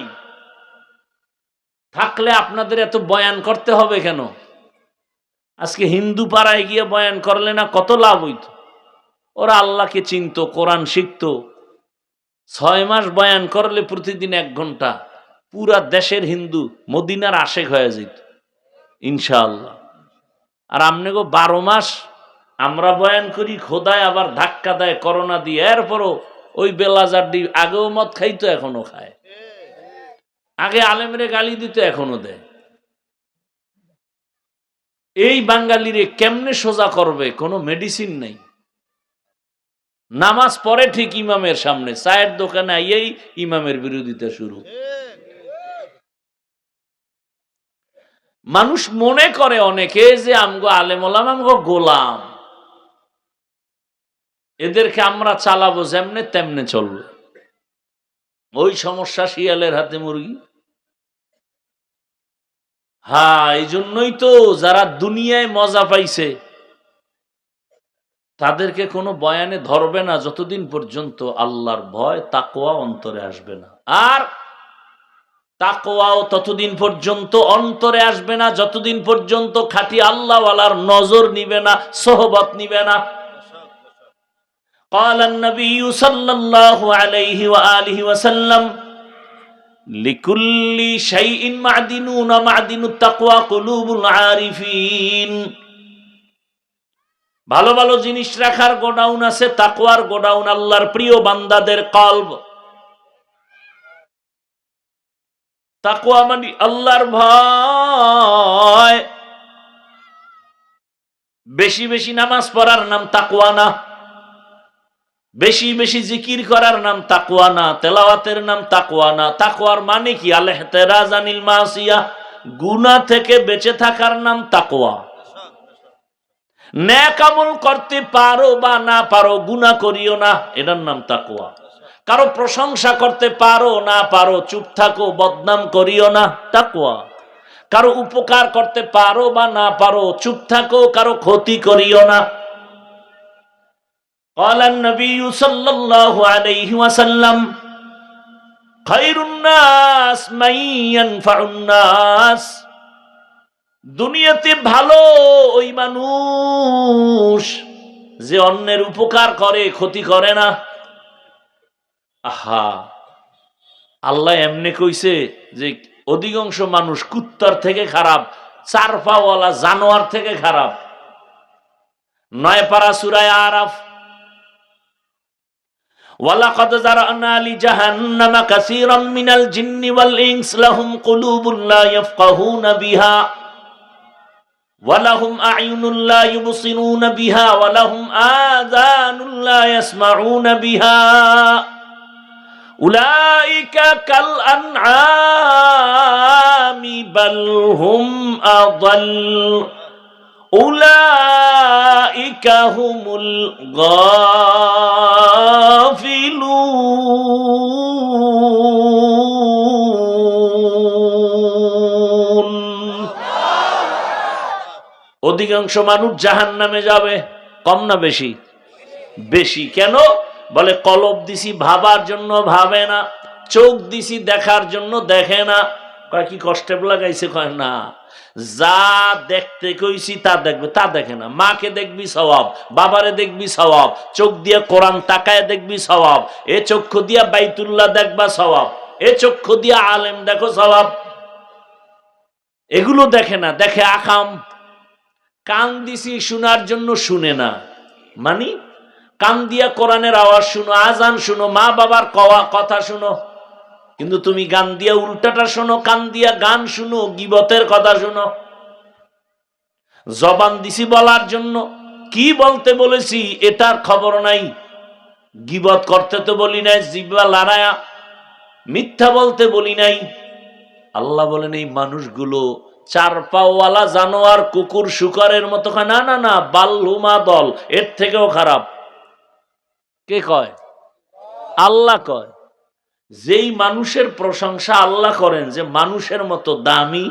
থাকলে আপনাদের এত বয়ান করতে হবে কেন? আজকে হিন্দু পাড়ায় গিয়ে বয়ান করলে না কত লাভ হইত। ওরা আল্লাহকে চিনত, কোরআন শিখত। 6 মাস বয়ান করলে প্রতিদিন 1 ঘন্টা, পুরা দেশের হিন্দু মদিনার আশেক হয়ে যেত ইনশাআল্লাহ। আর আমনে গো 12 মাস আমরা বয়ান করি, খোদায় আবার ধাক্কা দেয় করোনা দিয়ে। এরপরও ওই বেলাজারডি আগেও মদ খাইতো, এখনো খায়। আগে আলেমরে গালি দিত, এখনো দেয়। এই বাঙালিরে কেমনে সোজা করবে? কোনো মেডিসিন নাই। নামাজ পড়ে ঠিক ইমামের সামনে, চায়ের দোকানে আইয়েই ইমামের বিরোধিতা শুরু। মানুষ মনে করে অনেকে যে আমগো আলেম ওলামা আমগো গোলাম, এদেরকে আমরা চালাবো যেমনে তেমনে চলবে। ওই সমস্যা শিয়ালের হাতে মুরগি। হ্যাঁ, এই জন্যই তো যারা দুনিয়ায় মজা পাইছে তাদেরকে কোনো বয়ানে ধরবে না যতদিন পর্যন্ত আল্লাহর ভয় তাকওয়া অন্তরে আসবে না। আর তাকওয়াও ততদিন পর্যন্ত অন্তরে আসবে না যতদিন পর্যন্ত খাঁটি আল্লাহওয়ালার নজর নিবে না, সোহবত নিবে না। قال النبي صلى الله عليه وآله وسلم لكل شيء معدنون معدن التقوى قلوب العارفين। ভালো ভালো জিনিস রাখার গোডাউন আছে, তাকওয়ার গোডাউন আল্লাহর প্রিয় বান্দাদের কলব। তাকওয়া মানে আল্লাহর ভয়। বেশি বেশি নামাজ পড়ার নাম তাকওয়া না, বেশি বেশি জিকির করার নাম তাকওয়া না, তেলাওয়াতের নাম তাকওয়া না। তাকওয়ার মানে কি? আল ইহতিরাজ আনিল মাসিয়া, গুনাহ থেকে বেঁচে থাকার নাম তাকওয়া। নেক আমল করতে পারো বা না পারো, গুনাহ করিও না, এটার নাম তাকওয়া। কারো প্রশংসা করতে পারো না পারো, চুপ থাকো, বদনাম করিও না, তাকওয়া। কারো উপকার করতে পারো বা না পারো, চুপ থাকো, কারো ক্ষতি করিও না। قال النبي صلى الله عليه وسلم خير الناس من ينفع الناس। দুনিয়াতে ভালো ওই মানুষ যে অন্যের উপকার করে, ক্ষতি করে না। আহা, আল্লাহ এমনি কইছে যে অধিকাংশ মানুষ কুত্তার থেকে খারাপ, 4 পাওয়ালা জানোয়ার থেকে খারাপ। 9 পারা সূরা আরাফ, ওয়ালাকাদ যারানা লিজাহান্নামা কাসীরাম মিনাল জিন্নি ওয়াল ইনস লাহুম কুলুবুন লা ইয়াফকাহুনা বিহা ওয়া লাহুম আ'য়ুনুন লা ইউবসিরুনা বিহা ওয়া লাহুম আযানুন লা ইয়াসমাউনা বিহা উলাইকা কাল আনআমি বাল হুম আযাল উলাইকা হুমুল গাফিলুন। অধিকাংশ মানুষ জাহান্নামে যাবে। কম না বেশি? বেশি। কেন? বলে কলব দিছি ভাবার জন্য ভাবে না, চোখ দিছি দেখার জন্য দেখে না। কয় কি কষ্টে লাগাইছে? কয় না, যা দেখতে কইছি তা দেখবে, তা দেখে না। মাকে দেখবি সওয়াব, বাবারে দেখবি সওয়াব, চোখ দিয়ে কোরআন তাকায় দেখবি সওয়াব, এ চক্ষু দিয়া বাইতুল্লাহ দেখবা সওয়াব, এ চক্ষু দিয়া আলেম দেখো সওয়াব। এগুলো দেখে না, দেখে আকাম। কান দিছি শোনার জন্য, শুনে না। মানে কান দিয়া কোরআনের আওয়াজ শুনো, আজান শুনো, মা বাবার কথা শুনো, কিন্তু তুমি গান দিয়া উল্টাটা শোনো, কান দিয়া গান শুনো, গীবতের কথা শোনো। জবান দিছি বলার জন্য, কি বলতে বলেছি এটার খবর নাই। গীবত করতে তো বলি নাই জিহ্বা লড়ায়া, মিথ্যা বলতে বলি নাই। আল্লাহ বলেন এই মানুষগুলো চার পাওয়ালা জানোয়ার, কুকুর শুকরের মতো। না না না, বাল্লুমা দল, এর থেকেও খারাপ। কে কয়? আল্লাহ কয়। যেই মানুষের প্রশংসা আল্লাহ করেন যে মানুষের মতো দামি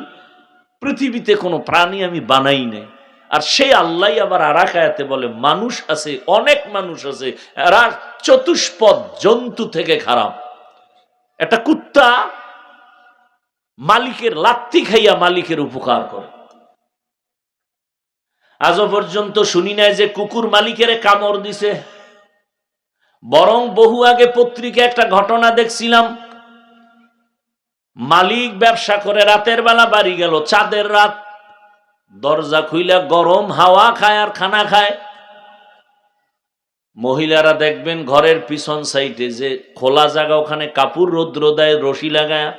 পৃথিবীতে কোনো প্রাণী আমি বানাই নাই, আর সেই আল্লাহ আবার আরেক আয়াতে বলে মানুষ আছে, অনেক মানুষ আছে, এরা চতুষ্পদ জন্তু থেকে খারাপ। একটা কুত্তা মালিকের লাত্তি খাইয়া মালিকের উপকার করে। আজও পর্যন্ত শুনি নাই যে কুকুর মালিকের কামড় দিছে। বরং বহু আগে পত্রিকা একটা ঘটনা দেখছিলাম, মালিক ব্যবসা করে রাতের বেলা বাড়ি গেল, চাঁদের রাত, দরজা খুইলা গরম হাওয়া খায় আর খানা খায়। মহিলারা দেখবেন ঘরের পিছন সাইডে যে খোলা জায়গা, ওখানে কাপড় রৌদ্র দেয় রশি লাগায়।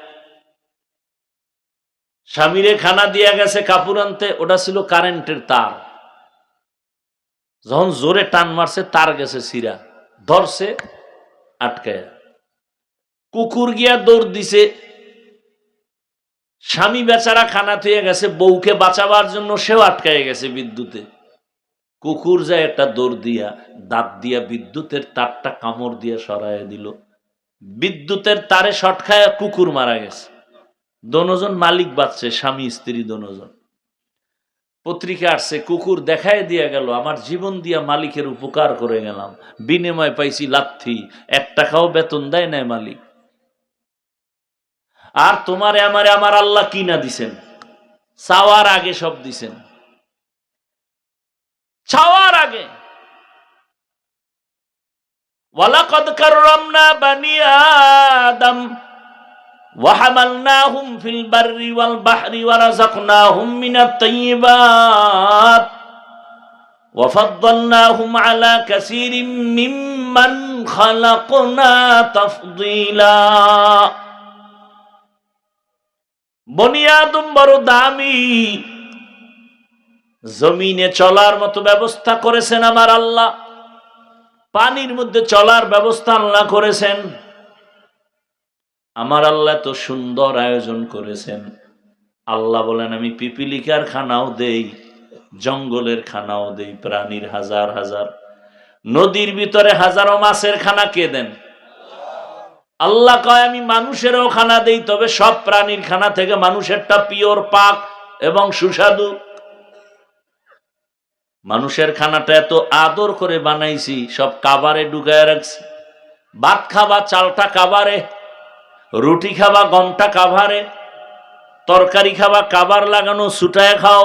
স্বামীরে খানা দিয়া গেছে কাপড় আনতে, ওটা ছিল কারেন্টের তার। যখন জোরে টান মারছে তার গেছে সিরা, ধরছে আটকায়। কুকুর গিয়া দৌড় দিছে, স্বামী বেচারা খানা থুয়ে গেছে, বউকে বাঁচাবার জন্য সেও আটকায় গেছে বিদ্যুতে। কুকুর যায় একটা দৌড় দিয়া দাঁত দিয়া বিদ্যুতের তারটা কামড় দিয়া সরাইয়া দিল। বিদ্যুতের তারে শট খায় কুকুর মারা গেছে। দোনোজন মালিক বাঁচছে, স্বামী স্ত্রী দোনোজন। পত্রিকা আসছে, কুকুর দেখায় দিয়া গেল আমার জীবন দিয়া মালিকের উপকার করে গেলাম, বিনিময় পাইছি লাথি, 1 টাকাও বেতন দেয় নাই মালিক। আর তোমারে আমারে আমার আল্লাহ কি না দিছেন? চাওয়ার আগে সব দিছেন, চাওয়ার আগে। ওয়ালাকাদ কাররামনা বানি আদম ওয়া হামালনাহুম ফিল বাররি ওয়াল বাহরি ওয়া রাযাকনাহুম মিনাত তাইয়্যিবাত ওয়া ফাদ্দালনাহুম আলা কাসীরিম মিম্মান খালাকনা তাফদীলা। বনি আদম বড় দামি, জমিনে চলার মতো ব্যবস্থা করেছেন আমার আল্লাহ, পানির মধ্যে চলার ব্যবস্থা আল্লাহ করেছেন। আমার আল্লাহ তো সুন্দর আয়োজন করেছেন। আল্লাহ বলেন আমি পিপিলিকার খানাও দেই, জঙ্গলের খানাও দেই, প্রাণীর হাজার হাজার, নদীর ভিতরে হাজারো মাছের খানা কে দেন? আল্লাহ কয় আমি মানুষেরও খানা দেই, তবে সব প্রাণীর খানা থেকে মানুষেরটা পিওর, পাক এবং সুস্বাদু। মানুষের খানাটা এত আদর করে বানাইছি, সব কাবারে ঢুকায় রাখছি। ভাত খাবা চালটা কাবারে, রুটি খাবা গমটা কাভারে, তরকারি খাবা কাবার লাগানো ছুটায় খাও,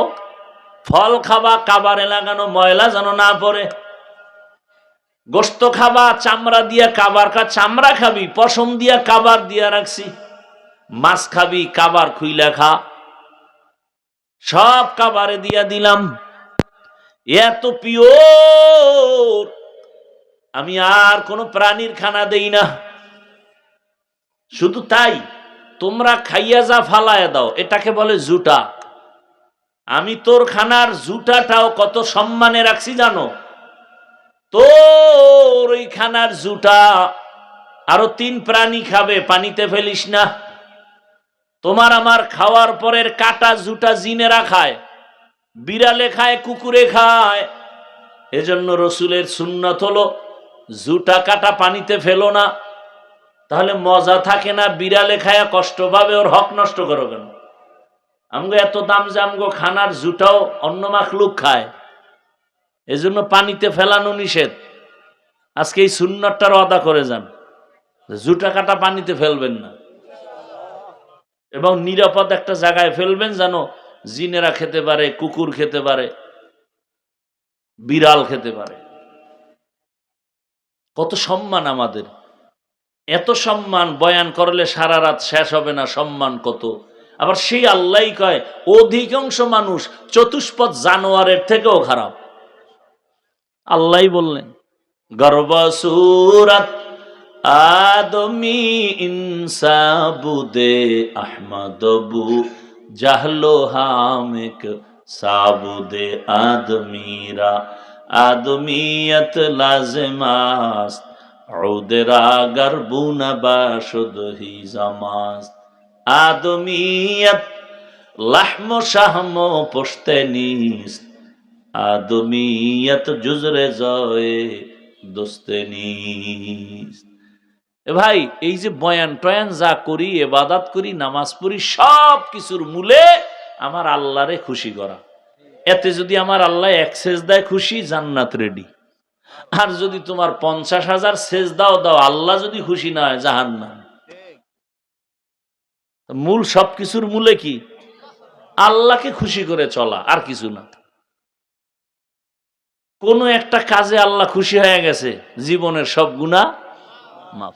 ফল খাবা কাবারে লাগানো ময়লা যেন না পড়ে, গোস্ত খাবা চামড়া দিয়া কাবার চামড়া খাবি, পশম দিয়া কাবার দিয়া রাখছি, মাছ খাবি কাবার খুইলা খা, সব কাবারে দিয়া দিলাম। এত পিওর, আমি আর কোন প্রাণীর খানা দেই না। শুধু তাই, তোমরা খাইয়া যা ফালায়া দাও, এটাকে বলে জুটা। আমি তোর খানার জুটাটাও কত সম্মানে রাখছি জানো? তোর ওই খানার জুটা আরো 3 প্রাণী খাবে, পানিতে ফেলিস না। তোমার আমার খাওয়ার পরের কাটা জুটা জিনেরা খায়, বিড়ালে খায়, কুকুরে খায়। এজন্য রসুলের সুন্নাত হলো জুটা কাটা পানিতে ফেলো না, তাহলে মজা থাকে না। বিড়ালে খায়া কষ্ট পাবে, ওর হক নষ্ট করো কেন? আমগো এত দাম যে আমগো খানার জুটাও অন্য মাখলুক খায়, এজন্য পানিতে ফেলানো নিষেধ। আজকে এই সুন্নাতটার আদা করে যান, জুটা কাটা পানিতে ফেলবেন না, এবং নিরাপদ একটা জায়গায় ফেলবেন, যেন জিনেরা খেতে পারে, কুকুর খেতে পারে, বিড়াল খেতে পারে। কত সম্মান আমাদের! এত সম্মান বয়ান করলে সারা রাত শেষ হবে না, সম্মান কত। আবার সেই আল্লাহই কয় অধিকাংশ মানুষ চতুষ্পদ জানোয়ারের থেকেও খারাপ। আল্লাহই বললেন গর্ব সুরাত आदमी इंसाबुदे अहमदबू जाहलो हामिक साबुदे आदमीरा आदमीयत लाजिमास्त औदरा गरबूना बाशुद ही जमास्त आदमीयत लाहमो शाहमो पुश्ते नीस्त आदमीयत जुजरे जए दोस्ते नीस्त। এ ভাই, এই যে বয়ান টয়ান যা করি, ইবাদত করি, নামাজ পড়ি, সব কিছুর মূলে আমার আল্লাহরে খুশি করা। এতে যদি আমার আল্লাহ এক সেজদায় খুশি, জান্নাত রেডি। আর যদি তোমার 50,000 সেজদাও দাও, আল্লাহ যদি খুশি না হয়, জাহান্নাম। মূল সবকিছুর মূলে কি? আল্লাহকে খুশি করে চলা, আর কিছু না। কোন একটা কাজে আল্লাহ খুশি হয়ে গেছে, জীবনের সব গুনাহ মাফ।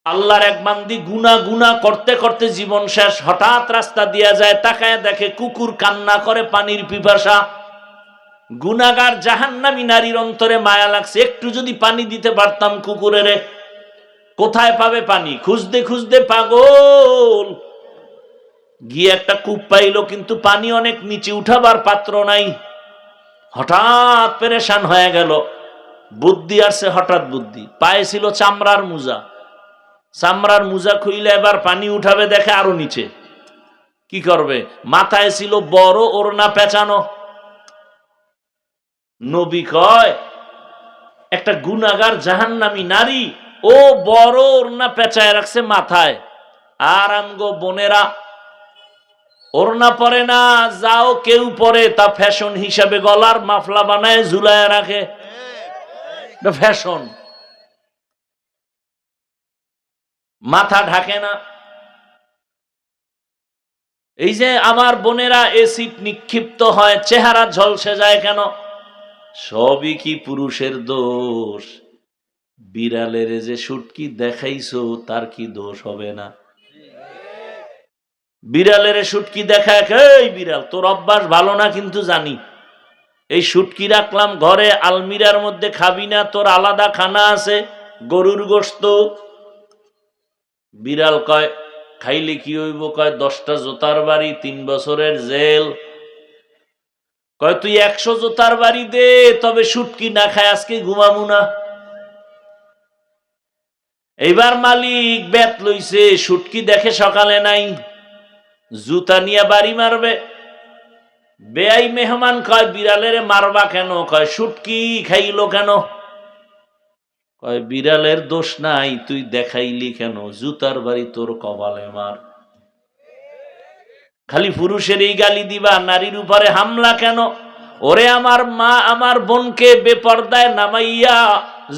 আল্লাহর এক বান্দি গুনাহ গুনাহ করতে করতে জীবন শেষ, হঠাৎ রাস্তা দিয়া যায়, তাকায় দেখে কুকুর কান্না করে পানির পিপাসা। গুনাহগার জাহান্নামী নারীর অন্তরে মায়া লাগছে, একটু যদি পানি দিতে পারতাম কুকুরেরে। কোথায় পাবে পানি? খুঁজতে খুঁজতে পাগল, গিয়ে একটা কূপ পাইলো, কিন্তু পানি অনেক নিচে, উঠাবার পাত্র নাই। হঠাৎ পেরেশান হয়ে গেল, বুদ্ধি আসছে, হঠাৎ বুদ্ধি। পায়ে ছিল চামড়ার মোজা, চামড়ার মোজা খুইলে এবার পানি উঠাবে, দেখে আরো নিচে। কি করবে? মাথায় ছিল বড় ওড়না পেঁচানো। নবী কয়, একটা গুনাহগার জাহান্নামী নারী ও বড় ওড়না পেঁচায় রাখছে মাথায়, আর আমগো বোনেরা ওড়না পরে না, যাও কেউ পরে, তা ফ্যাশন হিসাবে গলার মাফলা বানায় ঝুলায় রাখে, ফ্যাশন। মাথা ঢাকে না। এই যে আমার বোনেরা এসিড নিক্ষিপ্ত হয়, চেহারা ঝলসে যায় কেন? সবই কি পুরুষের দোষ? বিড়ালের যে শুটকি দেখাইছো, তার কি দোষ হবে না? বিড়ালের শুটকি দেখায়, এই বিড়াল তোর অভ্যাস ভালো না, কিন্তু জানি এই শুটকি রাখলাম ঘরে, আলমিরার মধ্যে খাবি না, তোর আলাদা খানা আছে, গরুর গোশত। বিড়াল কয়, খাইলে কি হইব? কয় 10টা জোতার বাড়ি, 3 বছরের জেল। কয় তুই 100 জোতার বাড়ি দে, তবে শুটকি না খায় আজকে ঘুমামু না। এইবার মালিক বেত লইছে, শুটকি দেখে সকালে নাই, জুতা নিয়ে বাড়ি মারবে। বেয়াই মেহমান কয়, বিড়ালের মারবা কেন? কয় শুটকি খাইলো কেন? কয় বিড়ালের দোষ নাই, তুই দেখাইলি কেন? জুতার বাড়ি তোর কপালে মার। খালি পুরুষের এই গালি দিবা, নারীর উপরে হামলা কেন? ওরে আমার মা, আমার বোনকে বেপরদায় নামাইয়া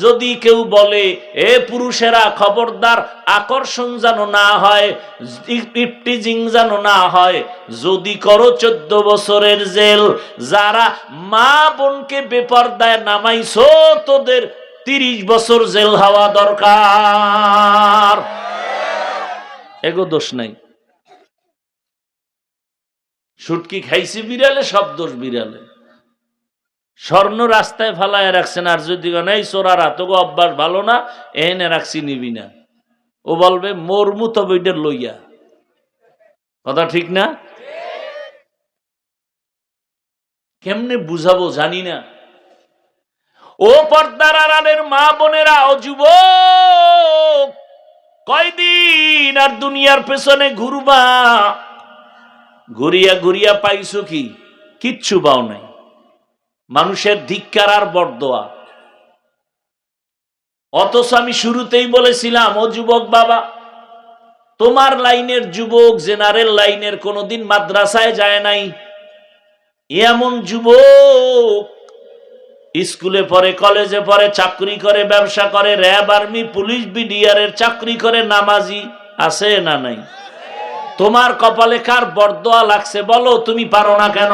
যদি কেউ বলে, এ পুরুষেরা খবরদার, আকর্ষণ যেন না হয়, ইফটিজিং যেন না হয়, যদি করো 14 বছরের জেল। যারা মা বোনকে বেপরদায় নামাইছো, তোদের 30 বছর জেল হওয়া দরকার। এগো দোষ নাই। শুটকি খাইছি বিড়ালে, সব দোষ বিড়ালে। স্বর্ণ রাস্তায় ফালায় রাখছেন, আর যদি নাই চোরার হাতগো অভ্যাস ভালো না, এনে রাখছি নিবি না, ও বলবে মরমু তবে ওইটা লইয়া। কথা ঠিক না? কেমনে বুঝাবো জানি না। ও পর্দার আড়ালের মা বোনেরা, ও যুবক, কয়দিন আর দুনিয়ার পেছনে ঘুরবা? ঘুরিয়া ঘুরিয়া পাইছো কি? কিচ্ছু পাও নাই। মানুষের ধিক্কার আর বরদোয়া। অথচ আমি শুরুতেই বলেছিলাম, ও যুবক বাবা, তোমার লাইনের যুবক, জেনারেল লাইনের, কোনোদিন মাদ্রাসায় যায় নাই এমন যুবক, স্কুলে পড়ে, কলেজে পড়ে, চাকরি করে, ব্যবসা করে, র্যাব, আর্মি, পুলিশ, বিডিআরের চাকরি করে, নামাজি আছে না নাই? তোমার কপালে কার বরদোয়া লাগছে বলো? তুমি পারো না কেন?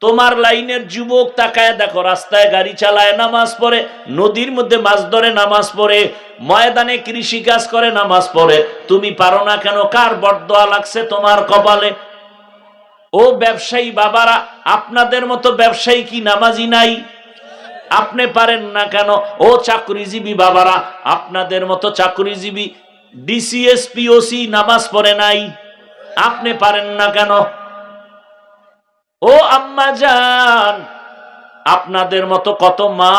তোমার লাইনের যুবক তাকায় দেখো, রাস্তায় গাড়ি চালায়, নামাজ পড়ে, নদীর মধ্যে মাছ ধরে, নামাজ পড়ে, ময়দানে কৃষি কাজ করে, নামাজ পড়ে। তুমি পারো না কেন? কার বরদোয়া লাগছে তোমার কপালে? ও ব্যবসায়ী বাবারা, আপনাদের মতো ব্যবসায়ী কি নামাজি নাই? আপনি পারেন না কেন? ও চাকরিজীবী বাবারা, আপনাদের মতো চাকরিজীবী ডিসিএসপি ওসি নামাজ পড়ে নাই, আপনি পারেন না কেন? ও আম্মা জান, আপনাদের মতো কত মা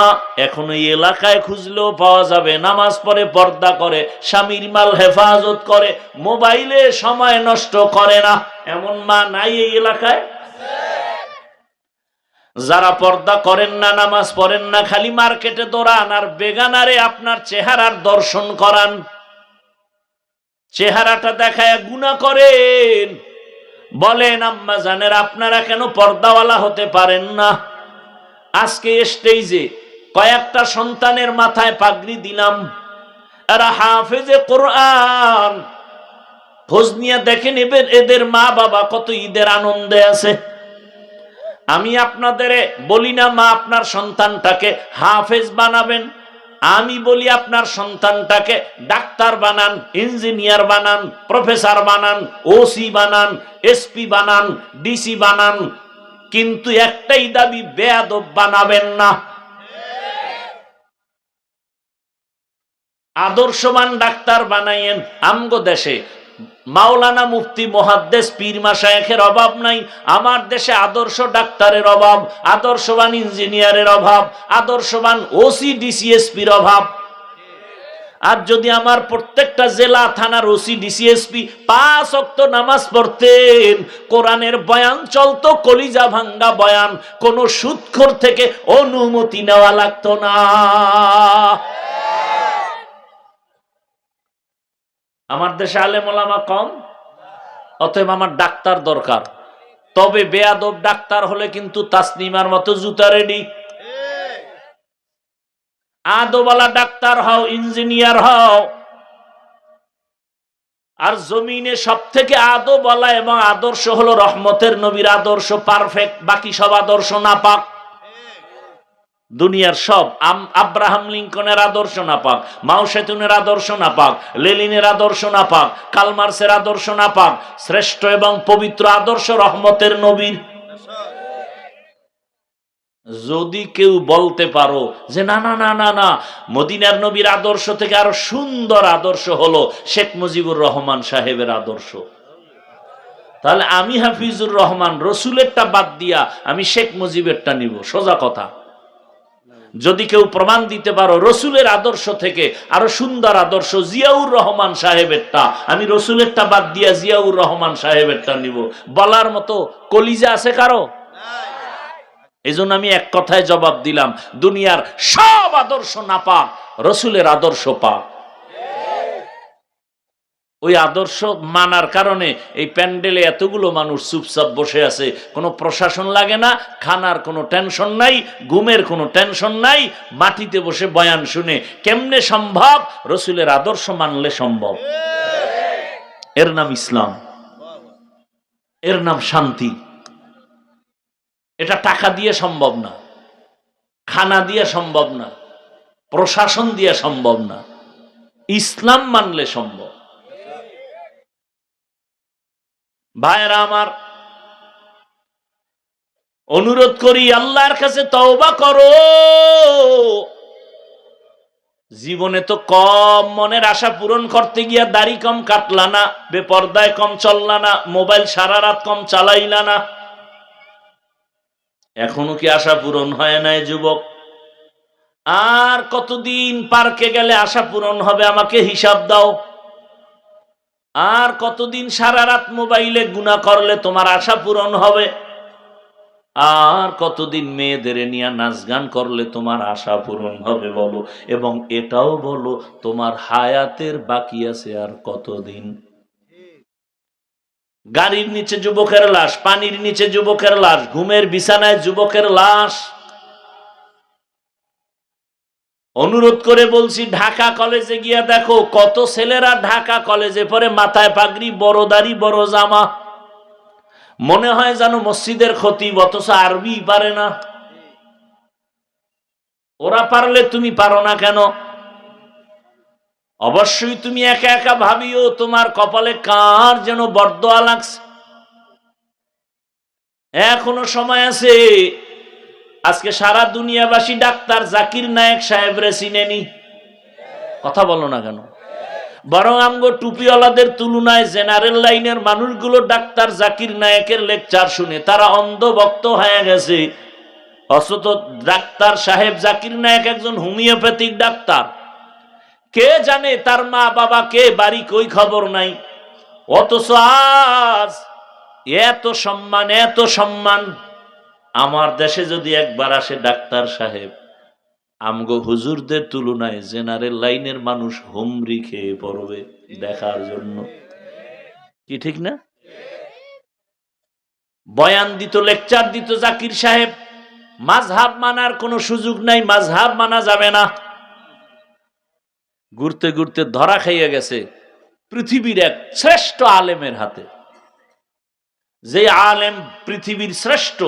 এখন এই এলাকায় খুঁজলেও পাওয়া যাবে, নামাজ পড়ে, পর্দা করে, স্বামীর মাল হেফাজত করে, মোবাইলে সময় নষ্ট করে না, এমন মা নাই এই এলাকায়? যারা পর্দা করেন না, নামাজ পড়েন না, খালি মার্কেটে দৌড়ান আর বেগানারে আপনার চেহারার দর্শন করান, চেহারাটা দেখায় গুনাহ করেন। বলেন আম্মা জানেরা, আপনারা কেন পর্দাওয়ালা হতে পারেন না? আজকে স্টেজে কয়েকটা সন্তানের মাথায় পাগড়ি দিলাম, এরা হাফেজে কোরআন। খোঁজ নিয়ে দেখেন এদের মা বাবা কত ঈদের আনন্দে আছে। আমি আপনাদের বলি না মা আপনার সন্তানটাকে হাফেজ বানাবেন, আমি বলি আপনার সন্তানটাকে ডাক্তার বানান, ইঞ্জিনিয়ার বানান, প্রফেসর বানান, ওসি বানান, এসপি বানান, ডিসি বানান, কিন্তু একটাই দাবি, বেয়াদব বানাবেন না। আদর্শবান ডাক্তার বানাইয়েন। আমগো দেশে মাওলানা মুফতি মুহাদ্দিস পীর মাশায়েখের অভাব নাই, আমার দেশে আদর্শ ডাক্তারের অভাব, আদর্শবান ইঞ্জিনিয়ারের অভাব, আদর্শবান ওসি ডিসিএসপির অভাব। আর যদি আমার প্রত্যেকটা জেলা থানার ওসি ডিসিএসপি 5 ওয়াক্ত নামাজ পড়তেন, কোরআনের বয়ান চলতো, কলিজা ভাঙ্গা বয়ান, কোন সুদখোর থেকে অনুমতি নেওয়া লাগতো না। আমার দেশে আলেম ওলামা কম, অতএব আমার ডাক্তার দরকার। তবে বেয়াদব ডাক্তার হলে কিন্তু তাসনিমার মতো জুতা রেডি। আদবওয়ালা ডাক্তার হও, ইঞ্জিনিয়ার হও। আর জমিনে সব থেকে আদবওয়ালা এবং আদর্শ হলো রহমতের নবীর আদর্শ, পারফেক্ট। বাকি সব আদর্শ নাপাক। দুনিয়ার সব, আব্রাহাম লিঙ্কনের আদর্শ নাপাক, মাও সেতুনের আদর্শ নাপাক, লেনিনের আদর্শ নাপাক, কালমার্সের আদর্শ নাপাক। শ্রেষ্ঠ এবং পবিত্র আদর্শ রহমতের নবীর। যদি কেউ বলতে পারো যে না না না না না, মদিনার নবীর আদর্শ থেকে আরো সুন্দর আদর্শ হলো শেখ মুজিবুর রহমান সাহেবের আদর্শ, তাহলে আমি হাফিজুর রহমান রসুলেরটা বাদ দিয়া আমি শেখ মুজিবেরটা নিব। সোজা কথা। যদি কেউ প্রমাণ দিতে পারো রসুলের আদর্শ থেকে আরো সুন্দর আদর্শ জিয়াউর রহমান সাহেবেরটা, আমি রসুলেরটা বাদ দিয়া জিয়াউর রহমান সাহেবেরটা নিব, বলার মতো কলিজা আছে কারো? এই জন্য আমি এক কথায় জবাব দিলাম, দুনিয়ার সব আদর্শ নাপাক, রসুলের আদর্শ পাক। ওই আদর্শ মানার কারণে এই প্যান্ডেলে এতগুলো মানুষ চুপচাপ বসে আছে, কোনো প্রশাসন লাগে না, খানার কোনো টেনশন নাই, ঘুমের কোনো টেনশন নাই, মাটিতে বসে বয়ান শুনে। কেমনে সম্ভব? রসুলের আদর্শ মানলে সম্ভব। এর নাম ইসলাম, এর নাম শান্তি। এটা টাকা দিয়ে সম্ভব না, খানা দিয়ে সম্ভব না, প্রশাসন দিয়ে সম্ভব না, ইসলাম মানলে সম্ভব। ভাইরা আমার, অনুরোধ করি আল্লাহর কাছে তওবা করো। জীবনে তো কম মনের আশা পূরণ করতে গিয়া দাড়ি কম কাটলা না, বেপর্দায় কম চললা না, মোবাইল সারা রাত কম চালাইলা না, এখনো কি আশা পূরণ হয় নাই যুবক? আর কতদিন পার্কে গেলে আশা পূরণ হবে আমাকে হিসাব দাও। আর কতদিন সারা রাত মোবাইলে গুনাহ করলে তোমার আশা পূরণ হবে? আর কতদিন মেয়েদের নিয়ে নাচ গান করলে তোমার আশা পূরণ হবে বলো? এবং এটাও বলো তোমার হায়াতের বাকি আছে আর কতদিন? গাড়ির নিচে যুবকের লাশ, পানির নিচে যুবকের লাশ, ঘুমের বিছানায় যুবকের লাশ। অনুরোধ করে বলছি, ঢাকা কলেজে গিয়া দেখো কত ছেলেরা ঢাকা কলেজে পড়ে, মাথায় পাগড়ি, বড় দাড়ি, বড় জামা, মনে হয় যেন মসজিদের খতিব, অথচ আরবি পারে না। ওরা পারলে তুমি পারো না কেন? অবশ্যই তুমি একা একা ভাবিও তোমার কপালে কার যেন বরদোয়া লাগছে। এখনো সময় আছে। আজকে সারা দুনিয়াবাসী ডাক্তার জাকির নায়েক সাহেবরে চিনেনি, কথা বলো না কেন? বরং আমগো টুপিওয়ালাদের তুলনায় জেনারেল লাইনের মানুষগুলো ডাক্তার জাকির নায়েকের লেকচার শুনে তারা অন্ধভক্ত হয়ে গেছে। অথচ ডাক্তার সাহেব জাকির নায়েক একজন হোমিওপ্যাথিক ডাক্তার। কে জানে তার মা বাবা কে, বাড়ি কই, খবর নাই। অথচ আজ এত সম্মান, এত সম্মান। আমার দেশে যদি একবার আসে ডাক্তার সাহেব, আমগো হুজুরদের তুলনায় জেনারেল লাইনের মানুষ হুমরি খেয়ে পড়বে দেখার জন্য। কি ঠিক না? বয়ান দিত, লেকচার দিত জাকির সাহেব। মাযহাব মানার কোনো সুযোগ নাই, মাযহাব মানা যাবে না। ঘুরতে ঘুরতে ধরা খাইয়া গেছে পৃথিবীর এক শ্রেষ্ঠ আলেমের হাতে। যে আলেম পৃথিবীর শ্রেষ্ঠ,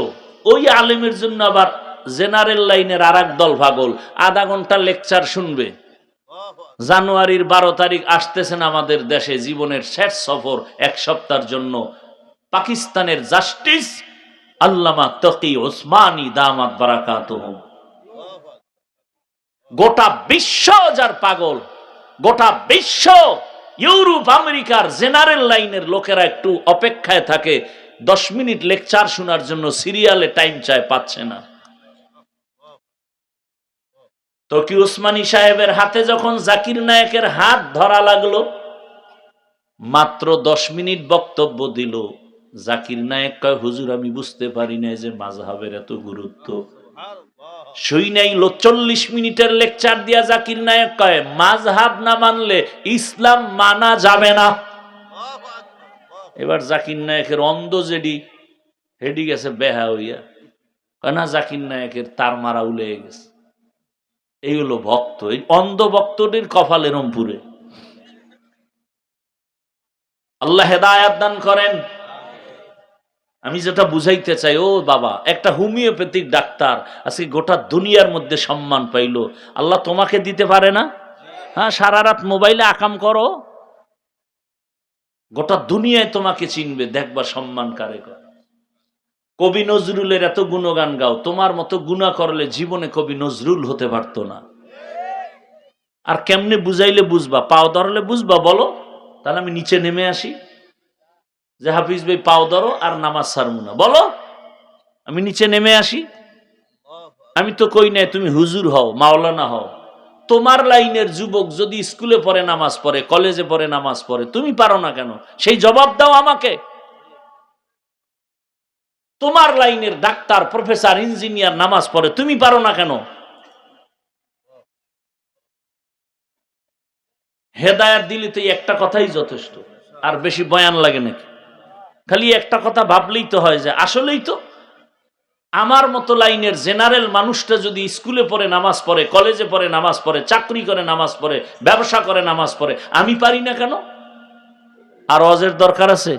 ওই আলেমের জন্য আবার জেনারেল লাইনের আর এক দল পাগল আধা ঘন্টা লেকচার শুনবে। জানুয়ারির 12 তারিখ আসতেছেন আমাদের দেশে, জীবনের শেষ সফর, এক সপ্তাহের জন্য। পাকিস্তানের জাস্টিস আল্লামা তকি ওসমানী দামাত বারাকাতুহু। গোটা বিশ্ব যার পাগল, গোটা বিশ্ব, ইউরোপ আমেরিকার জেনারেল লাইনের লোকেরা একটু অপেক্ষায় থাকে 10 মিনিট লেকচার শোনার জন্য, সিরিয়ালে টাইম চায়, পাচ্ছে না। তকি ওসমানী সাহেবের হাতে যখন জাকির নায়েকের হাত ধরা লাগলো, মাত্র 10 মিনিট বক্তব্য দিল। জাকির নায়েক কয়, হুজুর আমি বুঝতে পারি না যে মাযহাবের এত গুরুত্ব। শুই নাই 40 মিনিটের লেকচার দিয়া জাকির নায়েক কয়, মাযহাব না মানলে ইসলাম মানা যাবে না। এবার জাকির নায়েকের অন্ধ যেডি হেডি গেছে বেহা হইয়া, না জাকির নায়েকের তার মারা উলে গেছে। এই হলো ভক্ত, এই অন্ধ ভক্তটির কপালে রংপুরে। আল্লাহ হেদায়েত দান করেন। আমি যেটা বুঝাইতে চাই, ও বাবা, একটা হোমিওপ্যাথিক ডাক্তার আজকে গোটা দুনিয়ার মধ্যে সম্মান পাইল। আল্লাহ তোমাকে দিতে পারে না? হ্যাঁ, সারা রাত মোবাইলে আকাম করো, গোটা দুনিয়ায় তোমাকে চিনবে, দেখবা সম্মান কারে করে। কবি নজরুলের এত গুণগান গাও, তোমার মতো গুনাহ করলে জীবনে কবি নজরুল হতে পারতো না। আর কেমনে বুঝাইলে বুঝবা? পাও ধরলে বুঝবা? বলো, তাহলে আমি নিচে নেমে আসি, যে হাফিজ ভাই পাও ধরো আর নামাজ ছাড়বো না। বলো, আমি নিচে নেমে আসি। আমি তো কই নাই তুমি হুজুর হও, মাওলানা হও। তোমার লাইনের যুবক যদি স্কুলে পড়ে নামাজ পড়ে, কলেজে পড়ে নামাজ পড়ে, তুমি পারো না কেন? সেই জবাব দাও আমাকে। তোমার লাইনের ডাক্তার, প্রফেসর, ইঞ্জিনিয়ার নামাজ পড়ে, তুমি পারো না কেন? হেদায়েত দিলে তো একটা কথাই যথেষ্ট, আর বেশি বয়ান লাগে নাকি? খালি একটা কথা ভাবলেই তো হয়, যে আসলেই তো আমার মতো লাইনের জেনারেল মানুষটা যদি স্কুলে পড়ে নামাজ পড়ে, কলেজে পড়ে নামাজ পড়ে, চাকরি করে নামাজ পড়ে, ব্যবসা করে নামাজ পড়ে, আমি পারি না কেন? আর ওয়াজের দরকার আছে?